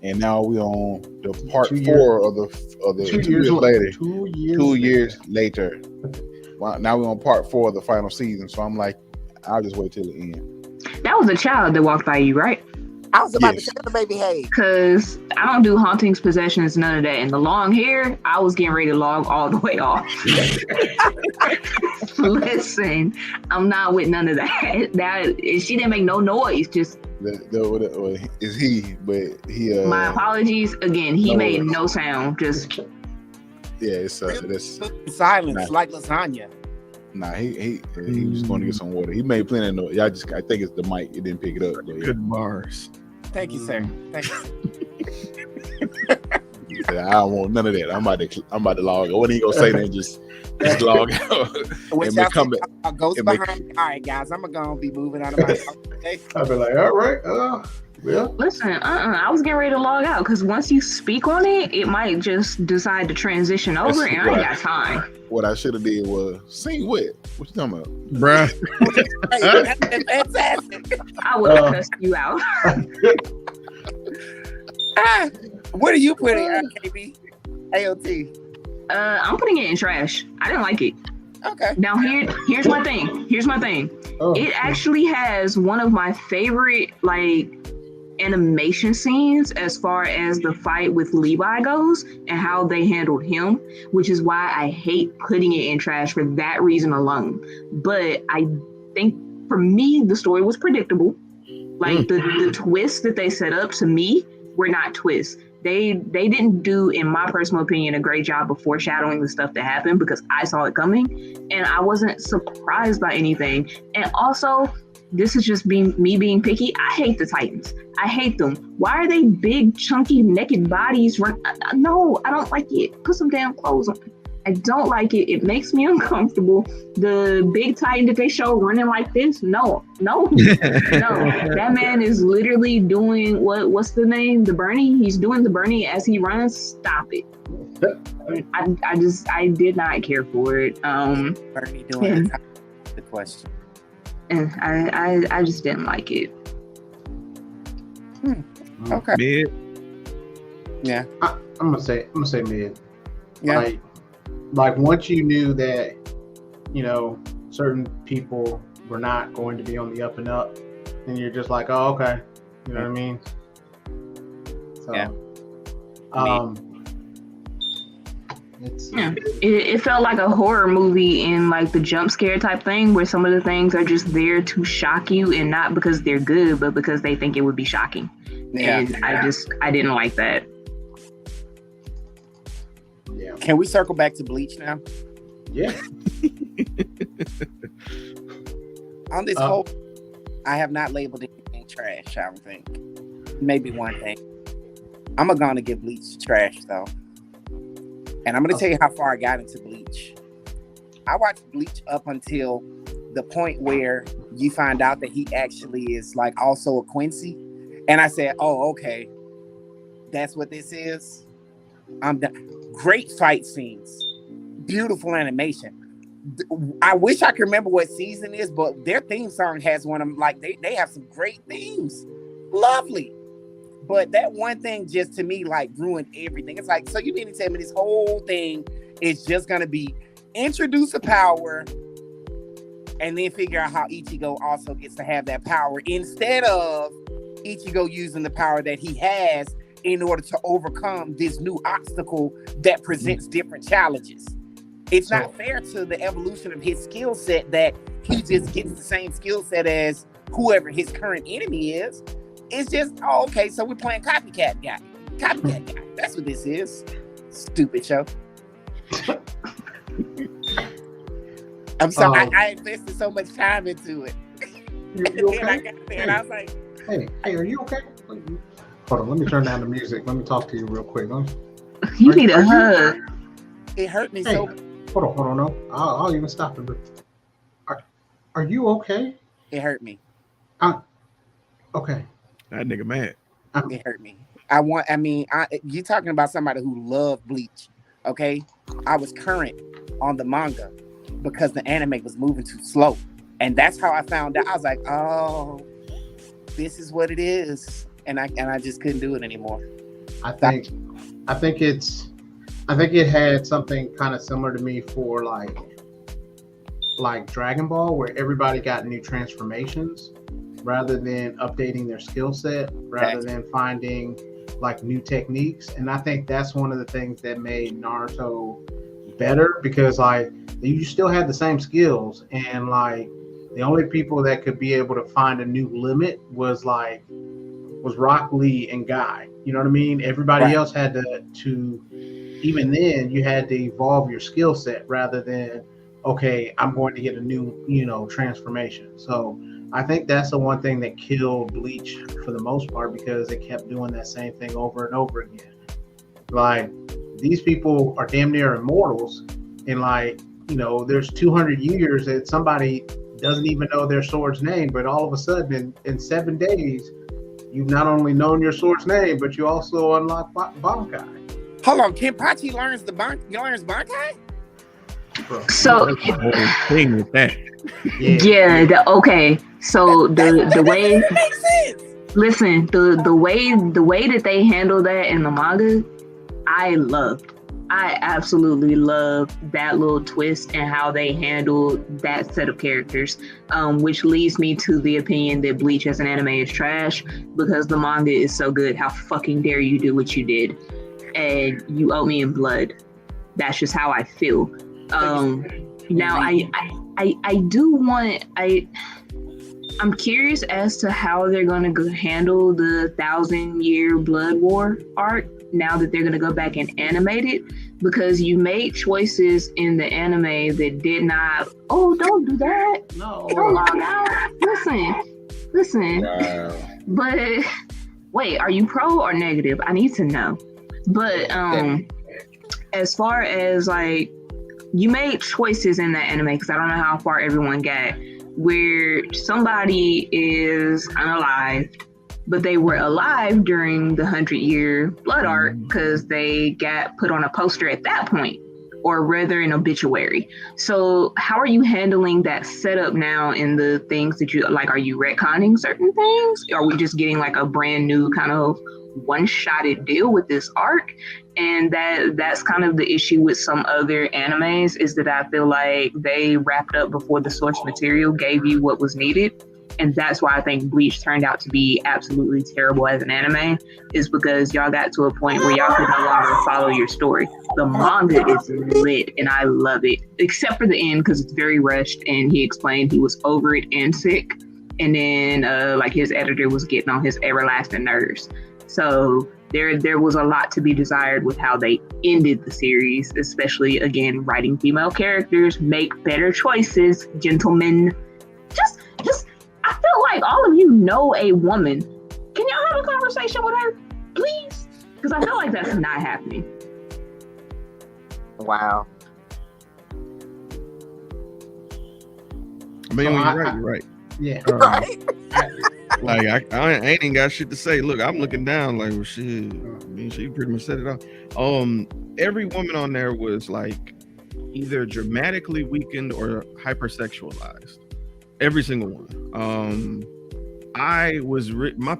And now we on the part 4 of the 2 years later. 2 years later. Well, now we're on part 4 of the final season. So I'm like, I'll just wait till the end. That was a child that walked by you, right? I was about to tell the baby, hey. Because I don't do hauntings, possessions, none of that. And the long hair, I was getting ready to log all the way off. Listen, I'm not with none of that. She didn't make no noise. Just is he? But he. My apologies again. He made no sound. Just it's that's silence like lasagna. Nah, he was going to get some water. He made plenty of noise. I think it's the mic. It didn't pick it up. But Good bars. Thank you, sir. Thank you. He said, I don't want none of that. I'm about to log out. What are you gonna say then? Just log out. And come back. Ghost behind me. All right, guys, I'm gonna be moving out of my house. Okay? I'll be like, all right, yeah. Listen, I was getting ready to log out because once you speak on it, it might just decide to transition over, and I ain't got time. What I should have did was sing what? What you talking about, bruh? Fantastic. I would have cussed you out. What are you putting, KB? AOT. I'm putting it in trash. I didn't like it. Okay. Now here's my thing. It actually has one of my favorite animation scenes as far as the fight with Levi goes and how they handled him, which is why I hate putting it in trash for that reason alone. But I think for me, the story was predictable. The twists that they set up to me were not twists. They didn't do, in my personal opinion, a great job of foreshadowing the stuff that happened because I saw it coming and I wasn't surprised by anything. And also, this is just me being picky. I hate the Titans. I hate them. Why are they big, chunky, naked bodies? No, I don't like it. Put some damn clothes on. I don't like it. It makes me uncomfortable. The big Titan that they show running like this, no. That man is literally doing what's the name? The Bernie? He's doing the Bernie as he runs. Stop it. I did not care for it. Bernie doing the question. And I just didn't like it. Okay. Mid. Yeah. I'm gonna say mid. Yeah. Like once you knew that, certain people were not going to be on the up and up, and you're just like, oh, okay. You know what I mean? So, yeah. It felt like a horror movie in the jump scare type thing where some of the things are just there to shock you and not because they're good, but because they think it would be shocking. Yeah. And I didn't like that. Yeah. Can we circle back to Bleach now? Yeah. On this whole, I have not labeled anything trash, I don't think. Maybe one thing. I'm going to give Bleach trash, though. And I'm going to tell you how far I got into Bleach. I watched Bleach up until the point where you find out that he actually is also a Quincy. And I said, oh, okay. That's what this is. I'm done. Great fight scenes. Beautiful animation. I wish I could remember what season it is, but their theme song has one of them. They have some great themes. Lovely. But that one thing just to me ruined everything. It's so you mean to tell me this whole thing is just gonna be introduce a power and then figure out how Ichigo also gets to have that power instead of Ichigo using the power that he has in order to overcome this new obstacle that presents different challenges. It's not fair to the evolution of his skill set that he just gets the same skill set as whoever his current enemy is. It's just, oh, okay, so we're playing copycat guy. Copycat guy. That's what this is. Stupid show. I'm sorry. I invested so much time into it. You okay? And I got there and I was like, hey, are you okay? Hold on, let me turn down the music. Let me talk to you real quick. You need a hug. It hurt me so. Hold on, no. I'll even stop it. But are you okay? It hurt me. Okay. That nigga mad. It hurt me. You're talking about somebody who loved Bleach, okay? I was current on the manga because the anime was moving too slow. And that's how I found out. I was like, oh, this is what it is. And I just couldn't do it anymore. I think it had something kind of similar to me for like Dragon Ball, where everybody got new transformations. rather than updating their skill set, rather than finding like new techniques. And I think that's one of the things that made Naruto better, because like you still had the same skills, and like the only people that could be able to find a new limit was Rock Lee and Guy. You know what I mean? Everybody else had to even then you had to evolve your skill set rather than, okay, I'm going to get a new, transformation. So I think that's the one thing that killed Bleach for the most part, because it kept doing that same thing over and over again. Like, these people are damn near immortals, and like, there's 200 years that somebody doesn't even know their sword's name, but all of a sudden in 7 days, you've not only known your sword's name, but you also unlock Bankai. Hold on, Kenpachi learns Bankai? So That's the whole thing with that. Okay. So the way that makes sense. Listen, the way that they handle that in the manga, I absolutely love that little twist and how they handle that set of characters, which leads me to the opinion that Bleach as an anime is trash, because the manga is so good. How fucking dare you do what you did? And you owe me in blood. That's just how I feel. Now I'm curious as to how they're going to handle the 1,000-year Blood War arc now that they're going to go back and animate it, because you made choices in the anime that did not. Oh, don't do that. No. Don't log out. Listen. Wow. But wait, are you pro or negative? I need to know. But as far as like, you made choices in that anime, because I don't know how far everyone got, where somebody is unalived, but they were alive during the 100-year blood arc because they got put on a poster at that point, or rather an obituary. So how are you handling that setup now in the things that you like? Are you retconning certain things? Are we just getting like a brand new kind of one-shotted deal with this arc? And that's kind of the issue with some other animes, is that I feel like they wrapped up before the source material gave you what was needed. And that's why I think Bleach turned out to be absolutely terrible as an anime, is because y'all got to a point where y'all could no longer follow your story. The manga is lit and I love it, except for the end, because it's very rushed, and he explained he was over it and sick. And then like his editor was getting on his everlasting nerves. So there was a lot to be desired with how they ended the series, especially, again, writing female characters. Make better choices, gentlemen. Just I feel like all of you know a woman. Can y'all have a conversation with her, please? Because I feel like that's not happening. Wow. I mean, you're right. Yeah. Right? Like I ain't even got shit to say. Look, I'm looking down like, well, shit. I mean, she pretty much set it off. Every woman on there was like either dramatically weakened or hypersexualized. Every single one. My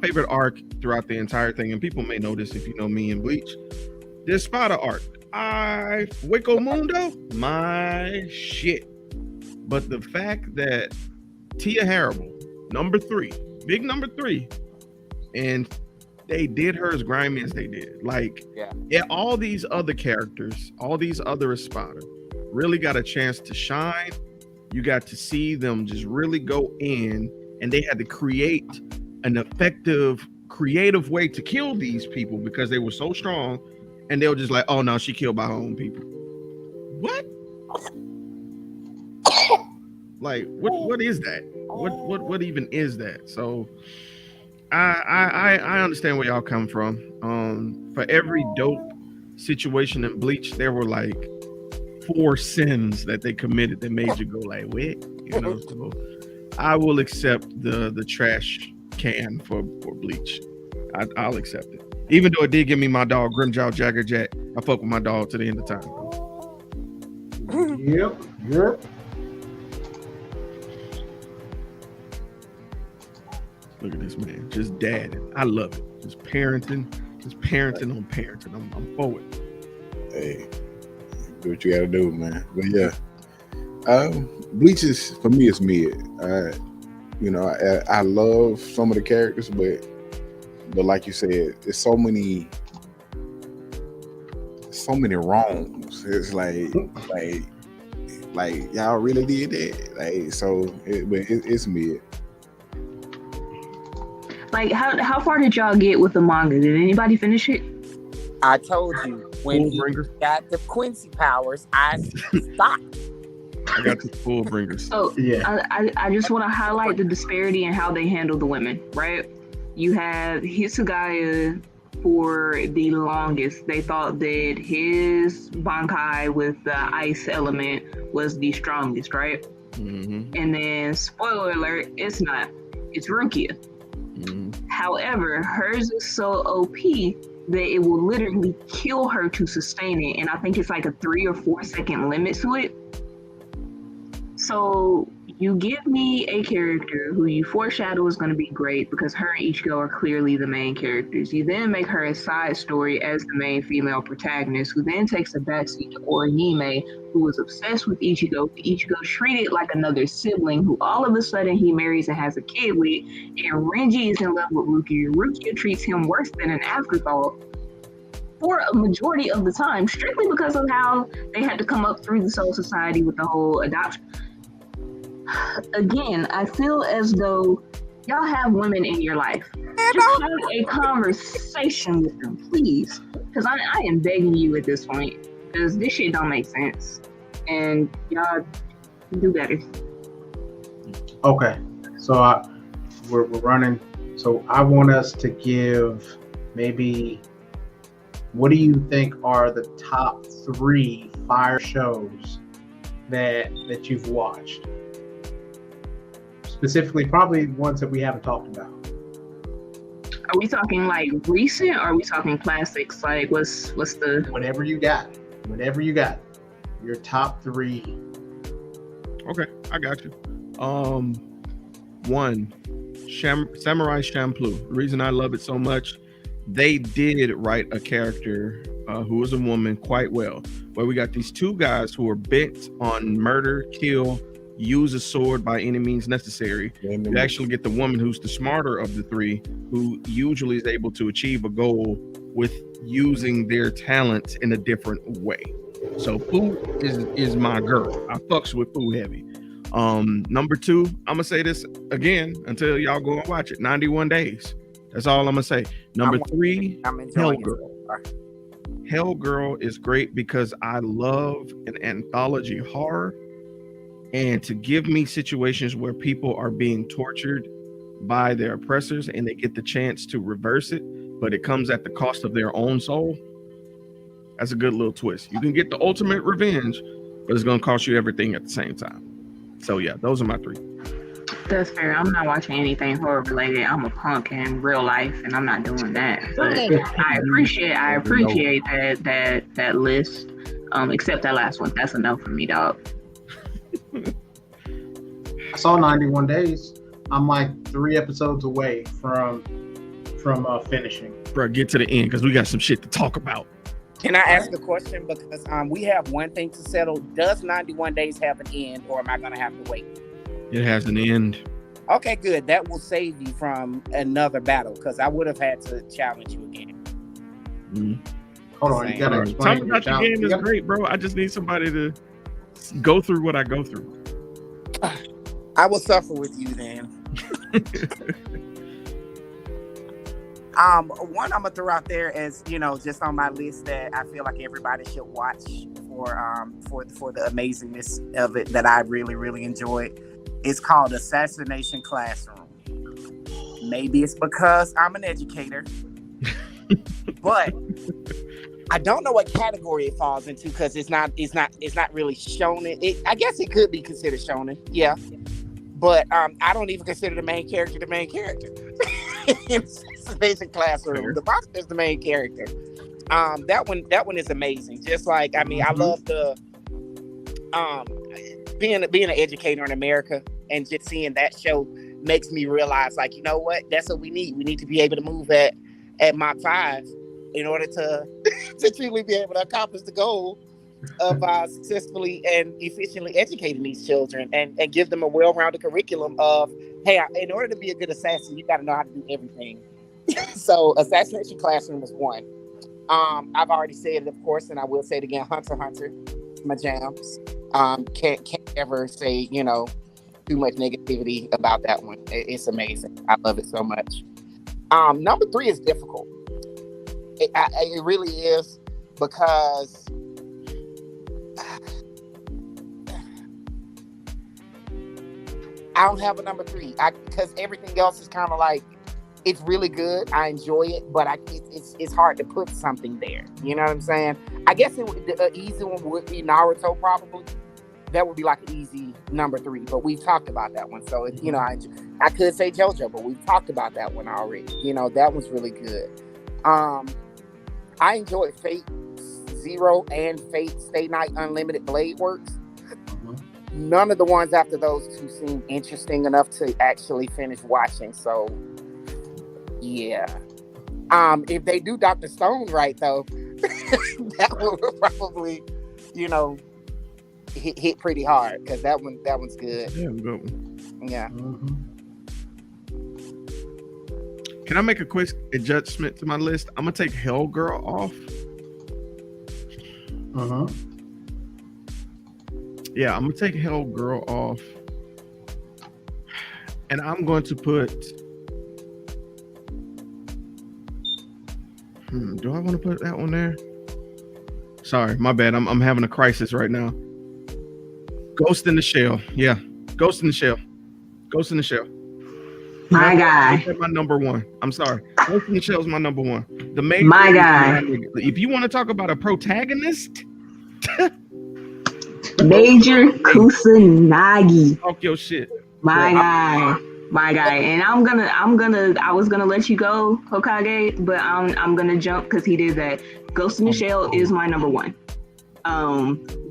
favorite arc throughout the entire thing, and people may know this if you know me and Bleach, this Spada arc. Waco Mundo, my shit. But the fact that Tia Harrible, big number 3, and they did her as grimy as they did. Like, yeah, all these other characters, all these other Espada really got a chance to shine. You got to see them just really go in, and they had to create an effective, creative way to kill these people because they were so strong, and they were just like, oh no, she killed by her own people. What? Like, what is that? What even is that? So I understand where y'all come from. For every dope situation in Bleach, there were like 4 sins that they committed that made you go like, what? You know, so I will accept the trash can for Bleach. I'll accept it. Even though it did give me my dog Grimjaw Jagger Jack, I fuck with my dog to the end of time. Yep. Look at this man, just dadding. I love it. Just parenting on parenting. I'm forward. Hey, do what you gotta do, man. But yeah, Bleach is, for me, it's mid. You know, I love some of the characters, but like you said, there's so many wrongs. It's like y'all really did that. Like, so it's mid. Like, how far did y'all get with the manga? Did anybody finish it? I told you when he got the Quincy powers, I stopped. I got the full bringers. So yeah, I just want to highlight the disparity in how they handle the women. Right, you have Hisugaya. For the longest, they thought that his Bankai with the ice element was the strongest, right? Mm-hmm. And then, spoiler alert, it's not. It's Rukia. Mm-hmm. However, hers is so OP that it will literally kill her to sustain it. And I think it's like a 3 or 4 second limit to it. So you give me a character who you foreshadow is going to be great because her and Ichigo are clearly the main characters. You then make her a side story as the main female protagonist, who then takes a backseat to Orihime, who was obsessed with Ichigo. Ichigo treated like another sibling, who all of a sudden he marries and has a kid with. And Renji is in love with Rukia. Rukia treats him worse than an afterthought for a majority of the time, strictly because of how they had to come up through the Soul Society with the whole adoption. Again, I feel as though y'all have women in your life. Just have a conversation with them, please. Because I am begging you at this point. Because this shit don't make sense. And y'all do better. Okay. So we're running. So I want us to give maybe, what do you think are the top 3 fire shows that you've watched? Specifically, probably ones that we haven't talked about. Are we talking like recent, or are we talking classics? Like, what's the... Whatever you got. Your top 3. Okay, I got you. 1, Samurai Champloo. The reason I love it so much, they did write a character who was a woman quite well. Where we got these 2 guys who are bent on murder, kill, use a sword by any means necessary. You actually get the woman who's the smarter of the 3, who usually is able to achieve a goal with using their talents in a different way. So Fu is my girl. I fucks with Fu heavy. Number 2, I'm gonna say this again until y'all go and watch it. 91 Days. That's all I'm gonna say. Number 3, Hell Girl. Hell Girl is great because I love an anthology horror. And to give me situations where people are being tortured by their oppressors and they get the chance to reverse it, but it comes at the cost of their own soul. That's a good little twist. You can get the ultimate revenge, but it's going to cost you everything at the same time. So yeah, those are my 3. That's fair. I'm not watching anything horror related. I'm a punk in real life, and I'm not doing that. But I appreciate that list. Except that last one. That's enough for me, dog. I saw 91 Days. I'm like 3 episodes away from finishing. Bro, get to the end because we got some shit to talk about. Can I ask a question? Because we have one thing to settle. Does 91 Days have an end, or am I going to have to wait? It has an end. Okay, good. That will save you from another battle because I would have had to challenge you again. Mm-hmm. Hold on, you got to explain. Talking about the game is great, bro. I just need somebody to go through what I go through. I will suffer with you then. One I'm gonna throw out there as, just on my list that I feel like everybody should watch for the amazingness of it that I really, really enjoyed. It's called Assassination Classroom. Maybe it's because I'm an educator, but I don't know what category it falls into because it's not really shonen. I guess it could be considered shonen, yeah. But I don't even consider the main character in Assassination Classroom. The boss is the main character. That one is amazing. Just like I love the being an educator in America and just seeing that show makes me realize, like, you know what? That's what we need. We need to be able to move at Mach 5 in order to truly be able to accomplish the goal successfully and efficiently educating these children and give them a well-rounded curriculum of, hey, in order to be a good assassin, you got to know how to do everything. So Assassination Classroom was one. I've already said it, of course, and I will say it again. Hunter x Hunter, my jams. Can't ever say too much negativity about that one. It's amazing. I love it so much. Number 3 is difficult. It really is, because I don't have a number 3. Because everything else is kind of like, it's really good. I enjoy it, but it's hard to put something there. You know what I'm saying? I guess an easy one would be Naruto, probably. That would be like an easy number 3. But we've talked about that one, so I could say JoJo, but we've talked about that one already. That one's really good. I enjoyed Fate Zero and Fate Stay Night Unlimited Blade Works. None of the ones after those two seem interesting enough to actually finish watching. So, yeah. If they do Dr. Stone right, though, that one will probably, hit pretty hard, because that one's good. Yeah, good one. Yeah. Can I make a quick adjustment to my list? I'm gonna take Hellgirl off. Yeah, I'm gonna take Hellgirl off, and I'm going to put. Do I want to put that one there? Sorry, my bad. I'm having a crisis right now. Ghost in the Shell. Yeah, Ghost in the Shell. Ghost in the Shell. My guy. My number 1. I'm sorry. Ghost in the Shell is my number 1. The main. My guy. If you want to talk about a protagonist, Major Kusanagi. Talk your shit. My guy. And I was gonna let you go, Hokage, but I'm gonna jump because he did that. Ghost in the Shell is my number 1.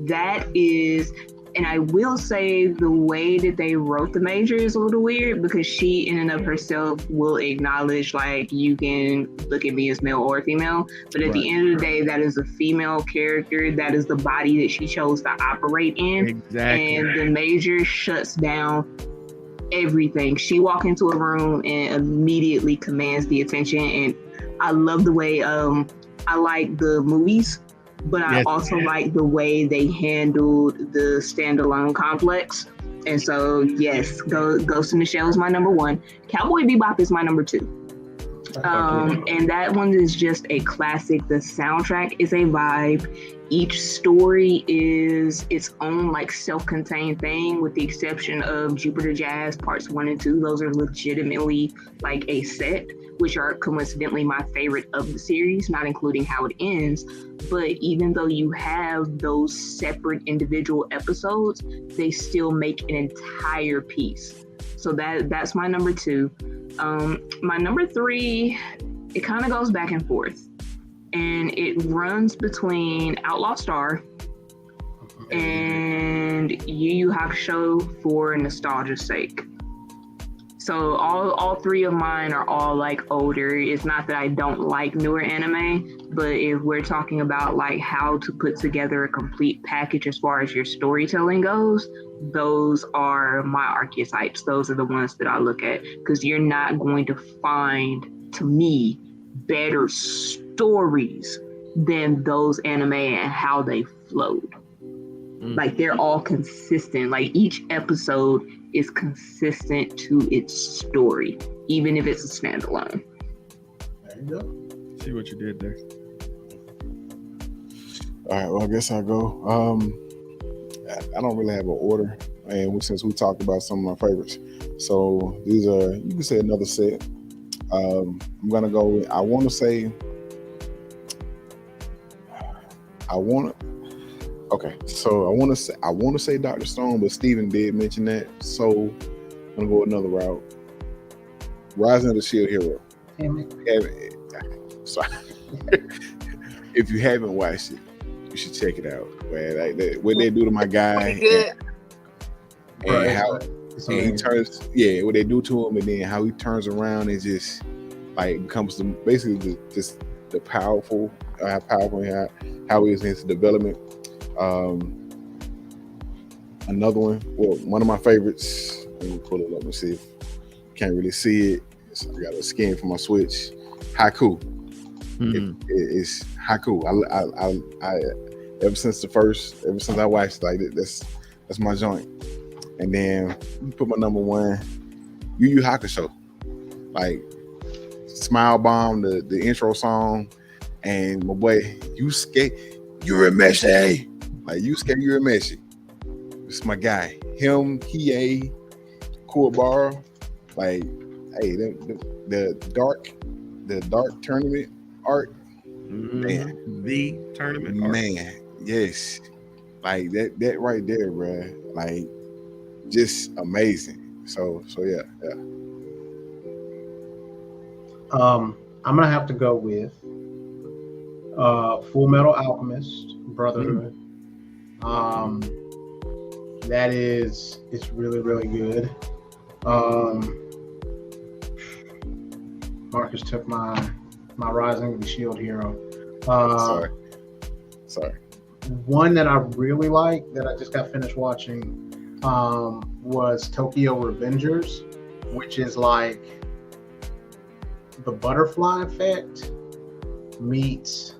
That is. And I will say the way that they wrote the Major is a little weird, because she in and of herself will acknowledge, like, you can look at me as male or female, but at the end of the day, that is a female character. That is the body that she chose to operate in. Exactly. And the Major shuts down everything. She walks into a room and immediately commands the attention. And I love the way I like the movies, but I also like the way they handled the standalone complex. And so, yes, Ghost in the Shell is my number 1. Cowboy Bebop is my number 2. And that one is just a classic. The soundtrack is a vibe. Each story is its own, like, self-contained thing, with the exception of Jupiter Jazz Parts 1 and 2. Those are legitimately like a set, which are coincidentally my favorite of the series, not including how it ends. But even though you have those separate individual episodes, they still make an entire piece. So that's my number 2. My number 3, it kind of goes back and forth. And it runs between Outlaw Star and Yu Yu Hakusho for nostalgia's sake. So all 3 of mine are all like older. It's not that I don't like newer anime, but if we're talking about like how to put together a complete package as far as your storytelling goes, those are my archetypes. Those are the ones that I look at, because you're not going to find, to me, better stories than those anime and how they flowed. Like, they're all consistent. Like, each episode is consistent to its story, even if it's a standalone. There you go. See what you did there. All right, well, I guess I'll go. I don't really have an order, and since we talked about some of my favorites, so these are, you can say, another set. I'm gonna go with, I want to say Dr. Stone, but Steven did mention that, so I'm gonna go another route. Rising of the Shield Hero. Sorry. If you haven't watched it, you should check it out. Man, like what they do to my guy, and how he turns, what they do to him, and then how he turns around and just like becomes basically just the powerful, how powerful, how he is in his development. Another one, well, one of my favorites. Let me pull it up and see if can't really see it. So I got a skin for my Switch. Haiku. It's Haiku. I ever since I watched, like, that's my joint. And then put my number one, Yu Yu Hakusho. Like, Smile Bomb, the intro song, and my boy Yusuke Urameshi. Like, Yusuke Urameshi. It's my guy. Him, Hiei, Kuwabara. Like, hey, the dark tournament art. Man. The tournament art. Man, yes. Like, that right there, bro. Like, just amazing. So yeah. I'm gonna have to go with Full Metal Alchemist Brotherhood. It's really, really good. Marcus took my Rising of the Shield Hero. Sorry. One that I really like that I just got finished watching was Tokyo Revengers, which is like the Butterfly Effect meets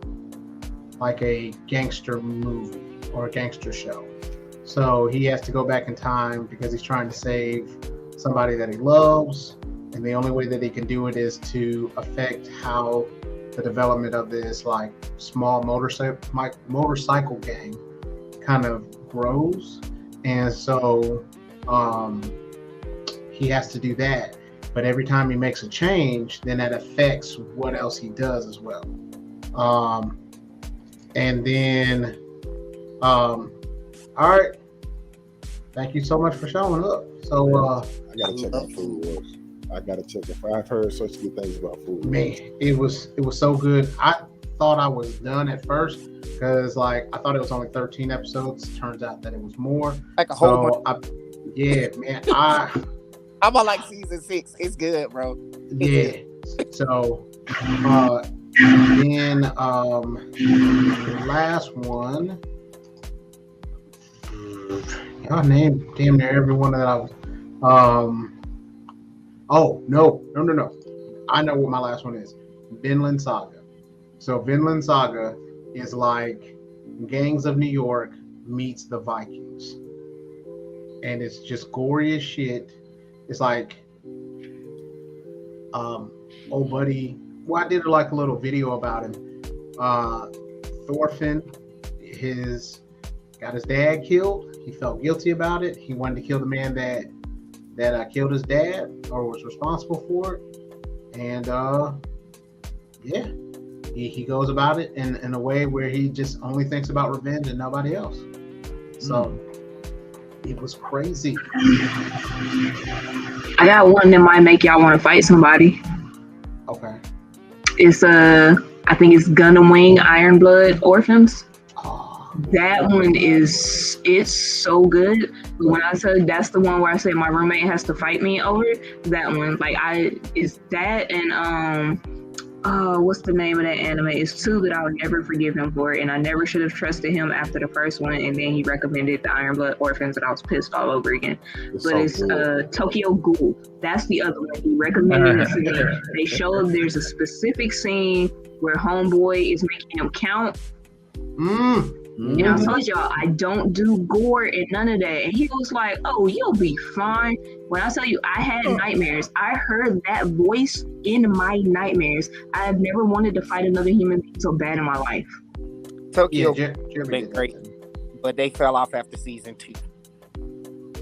like a gangster movie or a gangster show. So he has to go back in time because he's trying to save somebody that he loves, and the only way that he can do it is to affect how the development of this like small motorcycle gang kind of grows. And so he has to do that, but every time he makes a change, then that affects what else he does as well. And then all right, thank you so much for showing up. So I gotta check out Food Wars. I gotta check it. I've heard such good things about Food Wars. Man, it was so good. I thought I was done at first because like I thought it was only 13 episodes. Turns out that it was more. Like a whole bunch. Yeah, man. I'm on like season 6. It's good, bro. Yeah. So then the last one. Y'all named damn near every one that I was. Oh no! I know what my last one is. Vinland Saga. So Vinland Saga is like Gangs of New York meets the Vikings, and it's just gory as shit. It's like, old buddy. Well, I did like a little video about him. Thorfinn, got his dad killed. He felt guilty about it. He wanted to kill the man that killed his dad or was responsible for it. And yeah, he goes about it in a way where he just only thinks about revenge and nobody else. So it was crazy. I got one that might make y'all want to fight somebody. Okay. It's I think it's Gundam Wing Iron Blood Orphans. That one it's so good. But when I tell you that's the one where I say my roommate has to fight me over that one, like it's that and what's the name of that anime? It's two that I would never forgive him for, and I never should have trusted him after the first one, and then he recommended the Iron Blood Orphans and I was pissed all over again. It's Tokyo Ghoul. That's the other one. He recommended it to me. They showed there's a specific scene where homeboy is making him count. And I told y'all I don't do gore and none of that. And he was like, "Oh, you'll be fine." When I tell you I had nightmares, I heard that voice in my nightmares. I have never wanted to fight another human being so bad in my life. Tokyo been great, but they fell off after season 2.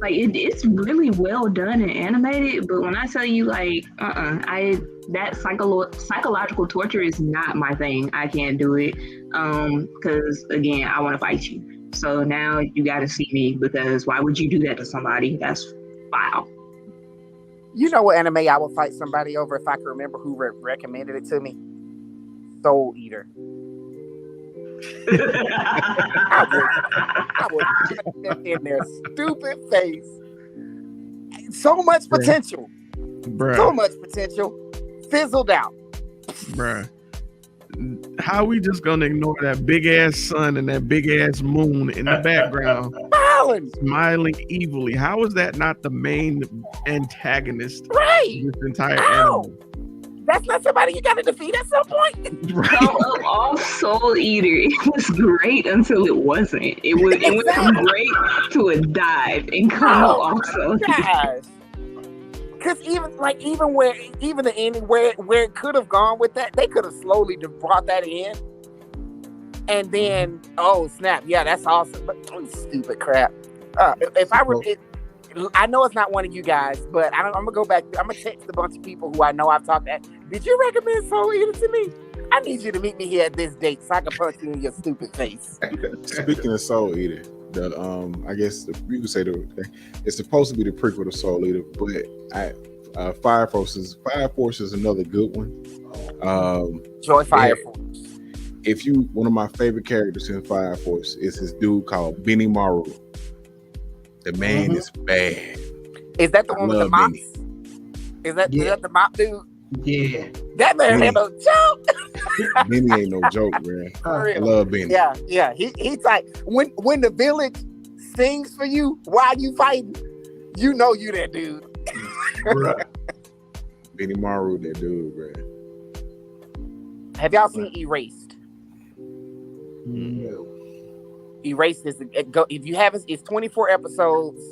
Like it's really well done and animated, but when I tell you like that psychological torture is not my thing. I can't do it because again I want to fight you. So now you got to see me, because why would you do that to somebody? That's foul. You know what anime I would fight somebody over if I could remember who recommended it to me? Soul Eater. I would put them in their stupid face. So much potential. Bruh. So much potential. Fizzled out. Bruh. How we just gonna ignore that big ass sun and that big ass moon in the background, smiling evilly? How is that not the main antagonist Right. of this entire How? anime? That's not somebody you gotta defeat at some point. Right. Of all Soul Eater, it was great until it wasn't. It went from great to a dive and come Oh, off Soul Eater. Gosh. Because even where the ending where it could have gone with that, they could have slowly brought that in, and then snap, yeah, that's awesome. But stupid crap. I know it's not one of you guys, but I'm gonna go back. I'm gonna text a bunch of people who I know I've talked to. Did you recommend Soul Eater to me? I need you to meet me here at this date so I can punch you in your stupid face. Speaking of Soul Eater, I guess you could say it's supposed to be the prequel to Soul Eater, but Fire Force is another good one. Joy Fire Force. One of my favorite characters in Fire Force is this dude called Benny Maru. The man is bad. Is that the one with the mops? Is that the mop dude? Yeah. That man ain't no joke. Benny ain't no joke, man. I love Benny. Yeah. He's like, when the village sings for you while you fighting, you know you that dude. Benny Maru, that dude, man. Have y'all seen Erased? No. Erased is if you haven't, it's 24 episodes.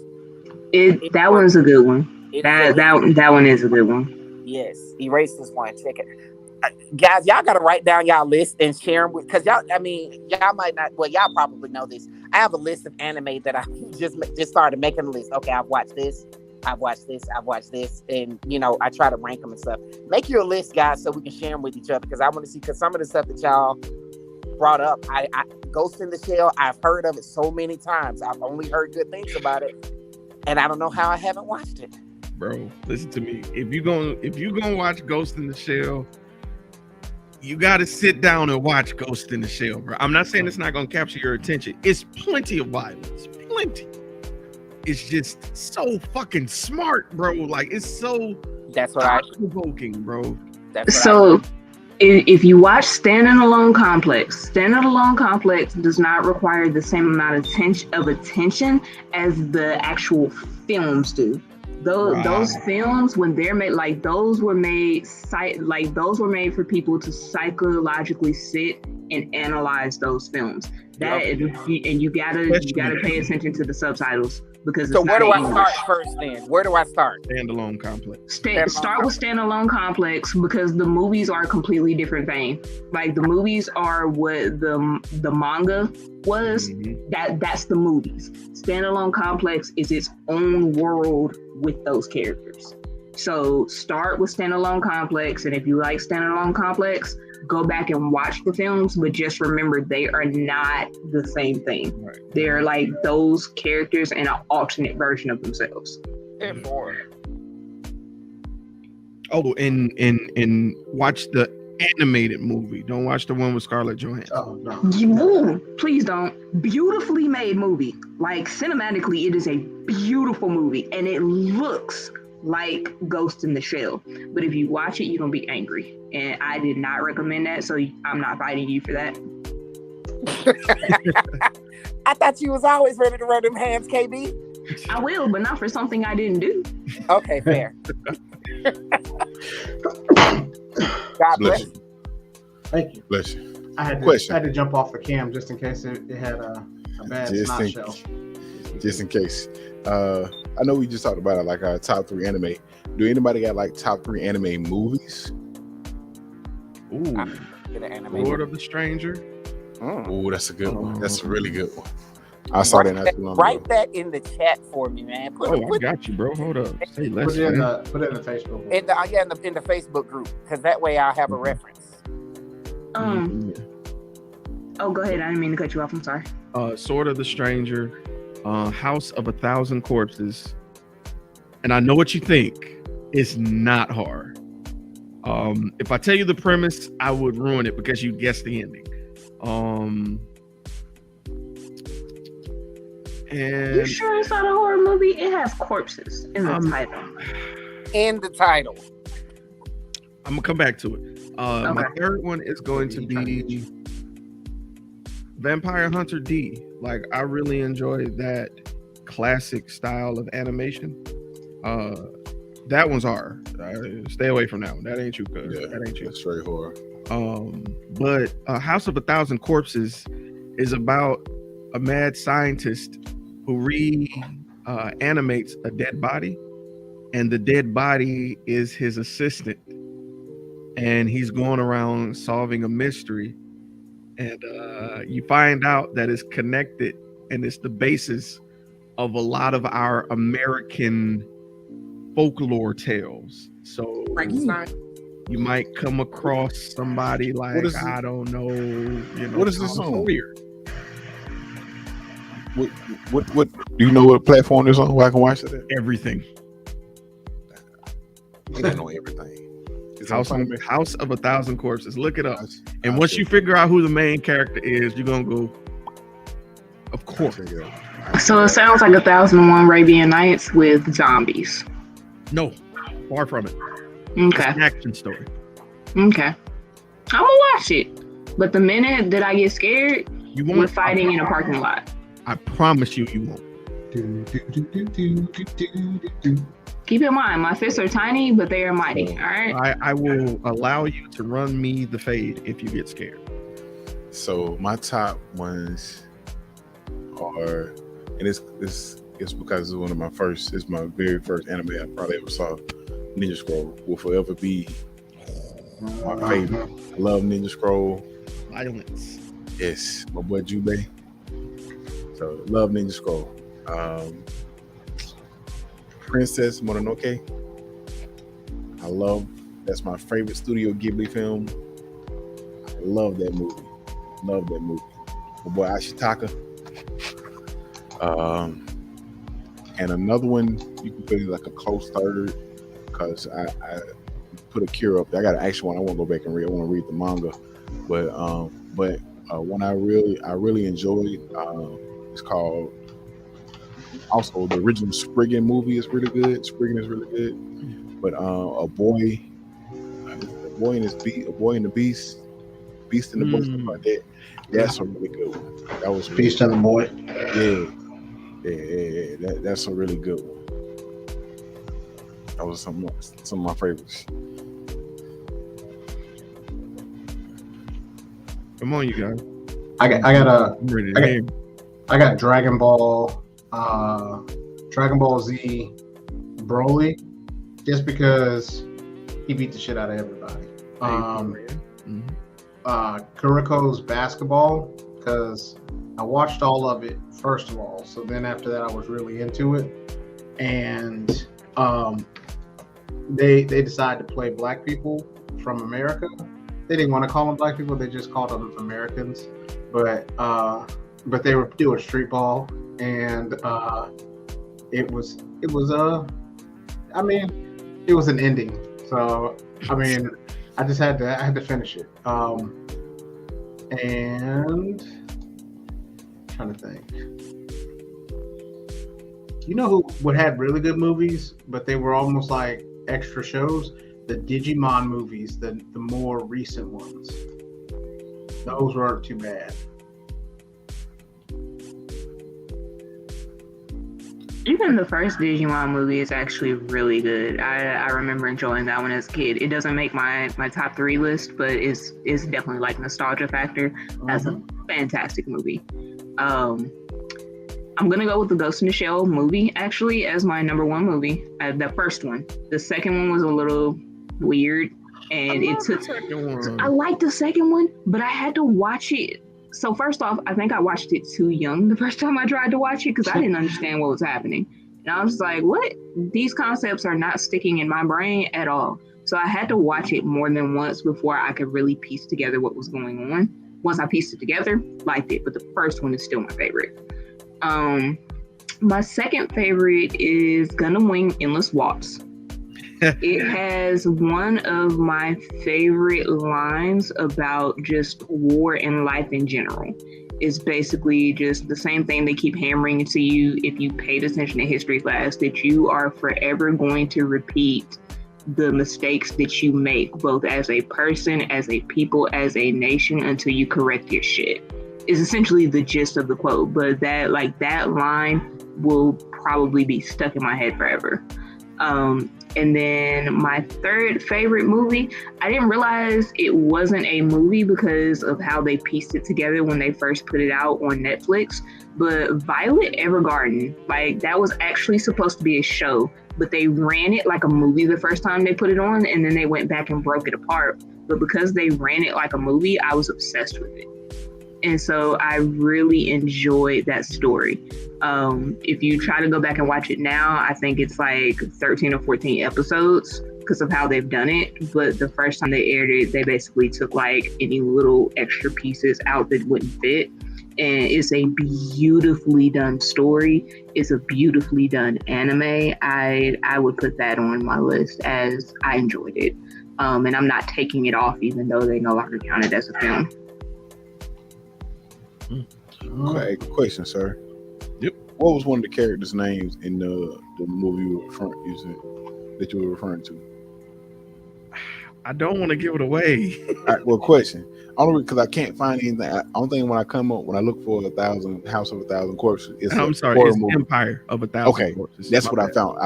That one's a good one. That one is a good one. Yes, Erased is one. Check it, guys. Y'all gotta write down y'all list and share them because y'all might not. Well, y'all probably know this. I have a list of anime that I just started making a list. Okay, I've watched this, and I try to rank them and stuff. Make your list, guys, so we can share them with each other because I want to see. Because some of the stuff that y'all brought up, I Ghost in the Shell, I've heard of it so many times. I've only heard good things about it, and I don't know how I haven't watched it. Bro, listen to me. If you gonna watch Ghost in the Shell, you gotta sit down and watch Ghost in the Shell, bro. I'm not saying it's not gonna capture your attention. It's plenty of violence, plenty. It's just so fucking smart, bro. Like it's so provoking, bro. If you watch Standing Alone Complex does not require the same amount of attention as the actual films do. Those films, when they're made, those were made for people to psychologically sit and analyze those films. And you gotta pay attention to the subtitles because. So where do I start first? Then where do I start? Standalone Complex. Start with Standalone Complex because the movies are a completely different vein. Like the movies are what the manga was. Mm-hmm. That's the movies. Standalone Complex is its own world with those characters. So start with Standalone Complex, and if you like Standalone Complex, go back and watch the films, but just remember they are not the same thing. Right. They're like those characters in an alternate version of themselves. And more. Oh, and watch the animated movie. Don't watch the one with Scarlett Johansson. Oh no. Please don't. Beautifully made movie. Like cinematically, it is a beautiful movie, and it looks like Ghost in the Shell. But if you watch it, you're gonna be angry. And I did not recommend that, so I'm not fighting you for that. I thought you was always ready to run them hands, KB. I will, but not for something I didn't do. Okay, fair. God bless you. Thank you. Bless you. I had to jump off the cam just in case it had a bad snot show. Just in case. I know we just talked about like our top 3 anime. Do anybody got like top 3 anime movies? Ooh, Lord of the Stranger. Oh, that's a good one. That's a really good one. I saw that not too long ago. Write that in the chat for me, man. I got you, bro. Hold up. Say less. Put it in the Facebook group. In the Facebook group, because that way I'll have a reference. Oh, go ahead. I didn't mean to cut you off. I'm sorry. Sword of the Stranger, House of 1,000 Corpses, and I know what you think. It's not hard. If I tell you the premise, I would ruin it because you guessed the ending. And you sure it's not a horror movie? It has corpses in the title. In the title. I'm gonna come back to it. My third one is going to be Vampire Hunter D. Like, I really enjoy that classic style of animation. That one's hard. Stay away from that one. That ain't you, cuz. Yeah, that ain't you. That's straight horror. But House of a Thousand Corpses is about a mad scientist who reanimates a dead body, and the dead body is his assistant, and he's going around solving a mystery, and you find out that it's connected, and it's the basis of a lot of our American folklore tales. So Frankenstein. you might come across somebody like, I don't know, what is this on? Weird. What do you know what platform is on where I can watch it at? Everything. I don't know everything. House of a Thousand Corpses. Look it up. And once you figure out who the main character is, you're gonna go, of course. So it sounds like 1001 Arabian Nights with zombies. No, far from it. Okay. It's an action story. Okay. I'm gonna watch it. But the minute that I get scared, we're fighting in a parking lot. I promise you won't. Keep in mind, my fists are tiny, but they are mighty. All right. I will allow you to run me the fade if you get scared. So my top ones are, and it's because it's one of my first. It's my very first anime I probably ever saw. Ninja Scroll will forever be my favorite. I love Ninja Scroll. Violence. Yes, my boy Jubei. So love Ninja Scroll. Princess Mononoke. That's my favorite Studio Ghibli film. I love that movie. My boy Ashitaka. And another one you can put it like a close third, because I put a cure up there. I got an actual one I want to go back and read. I want to read the manga, but one I really enjoyed. It's called, also the original Spriggan movie is really good. Spriggan is really good. But a boy and the Beast in the book, stuff like that. That's a really good one. That was Beast and the Boy. Yeah. That's a really good one. That was some of my favorites. Come on, you guys. I got Dragon Ball Z Broly, just because he beat the shit out of everybody. Kuriko's Basketball, because I watched all of it first of all, so then after that I was really into it, and they decided to play black people from America. They didn't want to call them black people; they just called them Americans. But they were doing street ball, and it was an ending. So I mean, I had to finish it. And I'm trying to think. You know what had really good movies, but they were almost like extra shows? The Digimon movies, the more recent ones. Those weren't too bad. Even the first Digimon movie is actually really good. I remember enjoying that one as a kid. It doesn't make my top 3 list, but it's definitely like nostalgia factor. That's a fantastic movie. I'm gonna go with the Ghost in the Shell movie actually as my number 1 movie. The first one. The second one was a little weird, and I liked the second one, but I had to watch it. So first off, I think I watched it too young the first time I tried to watch it, because I didn't understand what was happening. And I was like, what? These concepts are not sticking in my brain at all. So I had to watch it more than once before I could really piece together what was going on. Once I pieced it together, liked it, but the first one is still my favorite. My second favorite is Gundam Wing Endless Waltz. It has one of my favorite lines about just war and life in general. It's basically just the same thing they keep hammering to you if you paid attention to history class, that you are forever going to repeat the mistakes that you make, both as a person, as a people, as a nation, until you correct your shit. Is essentially the gist of the quote. But that line will probably be stuck in my head forever. And then my third favorite movie, I didn't realize it wasn't a movie because of how they pieced it together when they first put it out on Netflix. But Violet Evergarden, like, that was actually supposed to be a show, but they ran it like a movie the first time they put it on, and then they went back and broke it apart. But because they ran it like a movie, I was obsessed with it. And so I really enjoyed that story. If you try to go back and watch it now, I think it's like 13 or 14 episodes because of how they've done it. But the first time they aired it, they basically took like any little extra pieces out that wouldn't fit. And it's a beautifully done story. It's a beautifully done anime. I would put that on my list as I enjoyed it. And I'm not taking it off even though they no longer count it as a film. Okay, question, sir. Yep. What was one of the characters' names in the movie you were referring to? I don't want to give it away. All right, well, question. Only because I can't find anything. Only thing when I look for House of a Thousand Corpses, it's it's movie. Empire of a Thousand Corpses. That's what I found.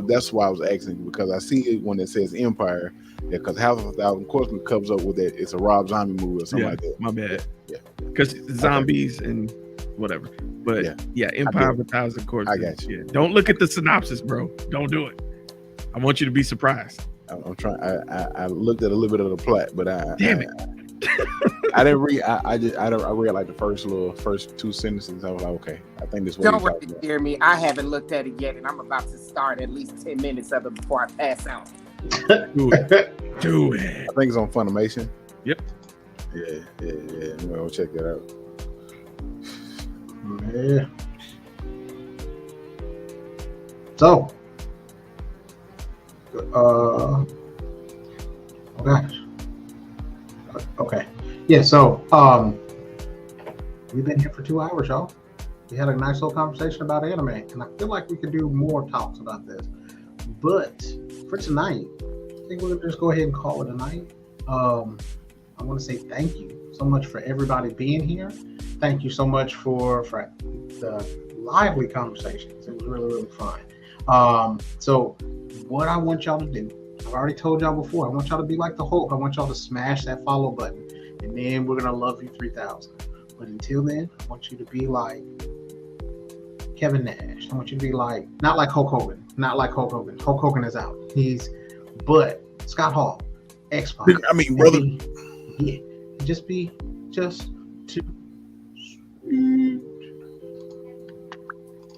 That's why I was asking, because I see it when it says Empire. Yeah, because House of a Thousand Corpses comes up with that. It's a Rob Zombie movie or something like that. My bad. Yeah, because zombies and whatever. But yeah, Empire of a Thousand Corpses. I got you. Yeah. Don't look at the synopsis, bro. Don't do it. I want you to be surprised. I'm trying. I looked at a little bit of the plot, but damn it. I didn't read. I read like the first two sentences. I was like, okay, I think this. Don't worry, hear me. I haven't looked at it yet, and I'm about to start at least 10 minutes of it before I pass out. Do it. I think it's on Funimation. Yep. Yeah. I'm gonna check that out. Yeah. So, oh gosh. Okay. Yeah. So, we've been here for 2 hours, y'all. We had a nice little conversation about anime, and I feel like we could do more talks about this. But for tonight, I think we're gonna just go ahead and call it a night. I want to say thank you so much for everybody being here. Thank you so much for the lively conversations. It was really, really fun. So what I want y'all to do, I've already told y'all before, I want y'all to be like the Hulk. I want y'all to smash that follow button, and then we're gonna love you 3,000. But until then, I want you to be like Kevin Nash. I want you to be like, not like Hulk Hogan. Hulk Hogan is out. But Scott Hall, X-Pac. I mean, brother. Just be too sweet.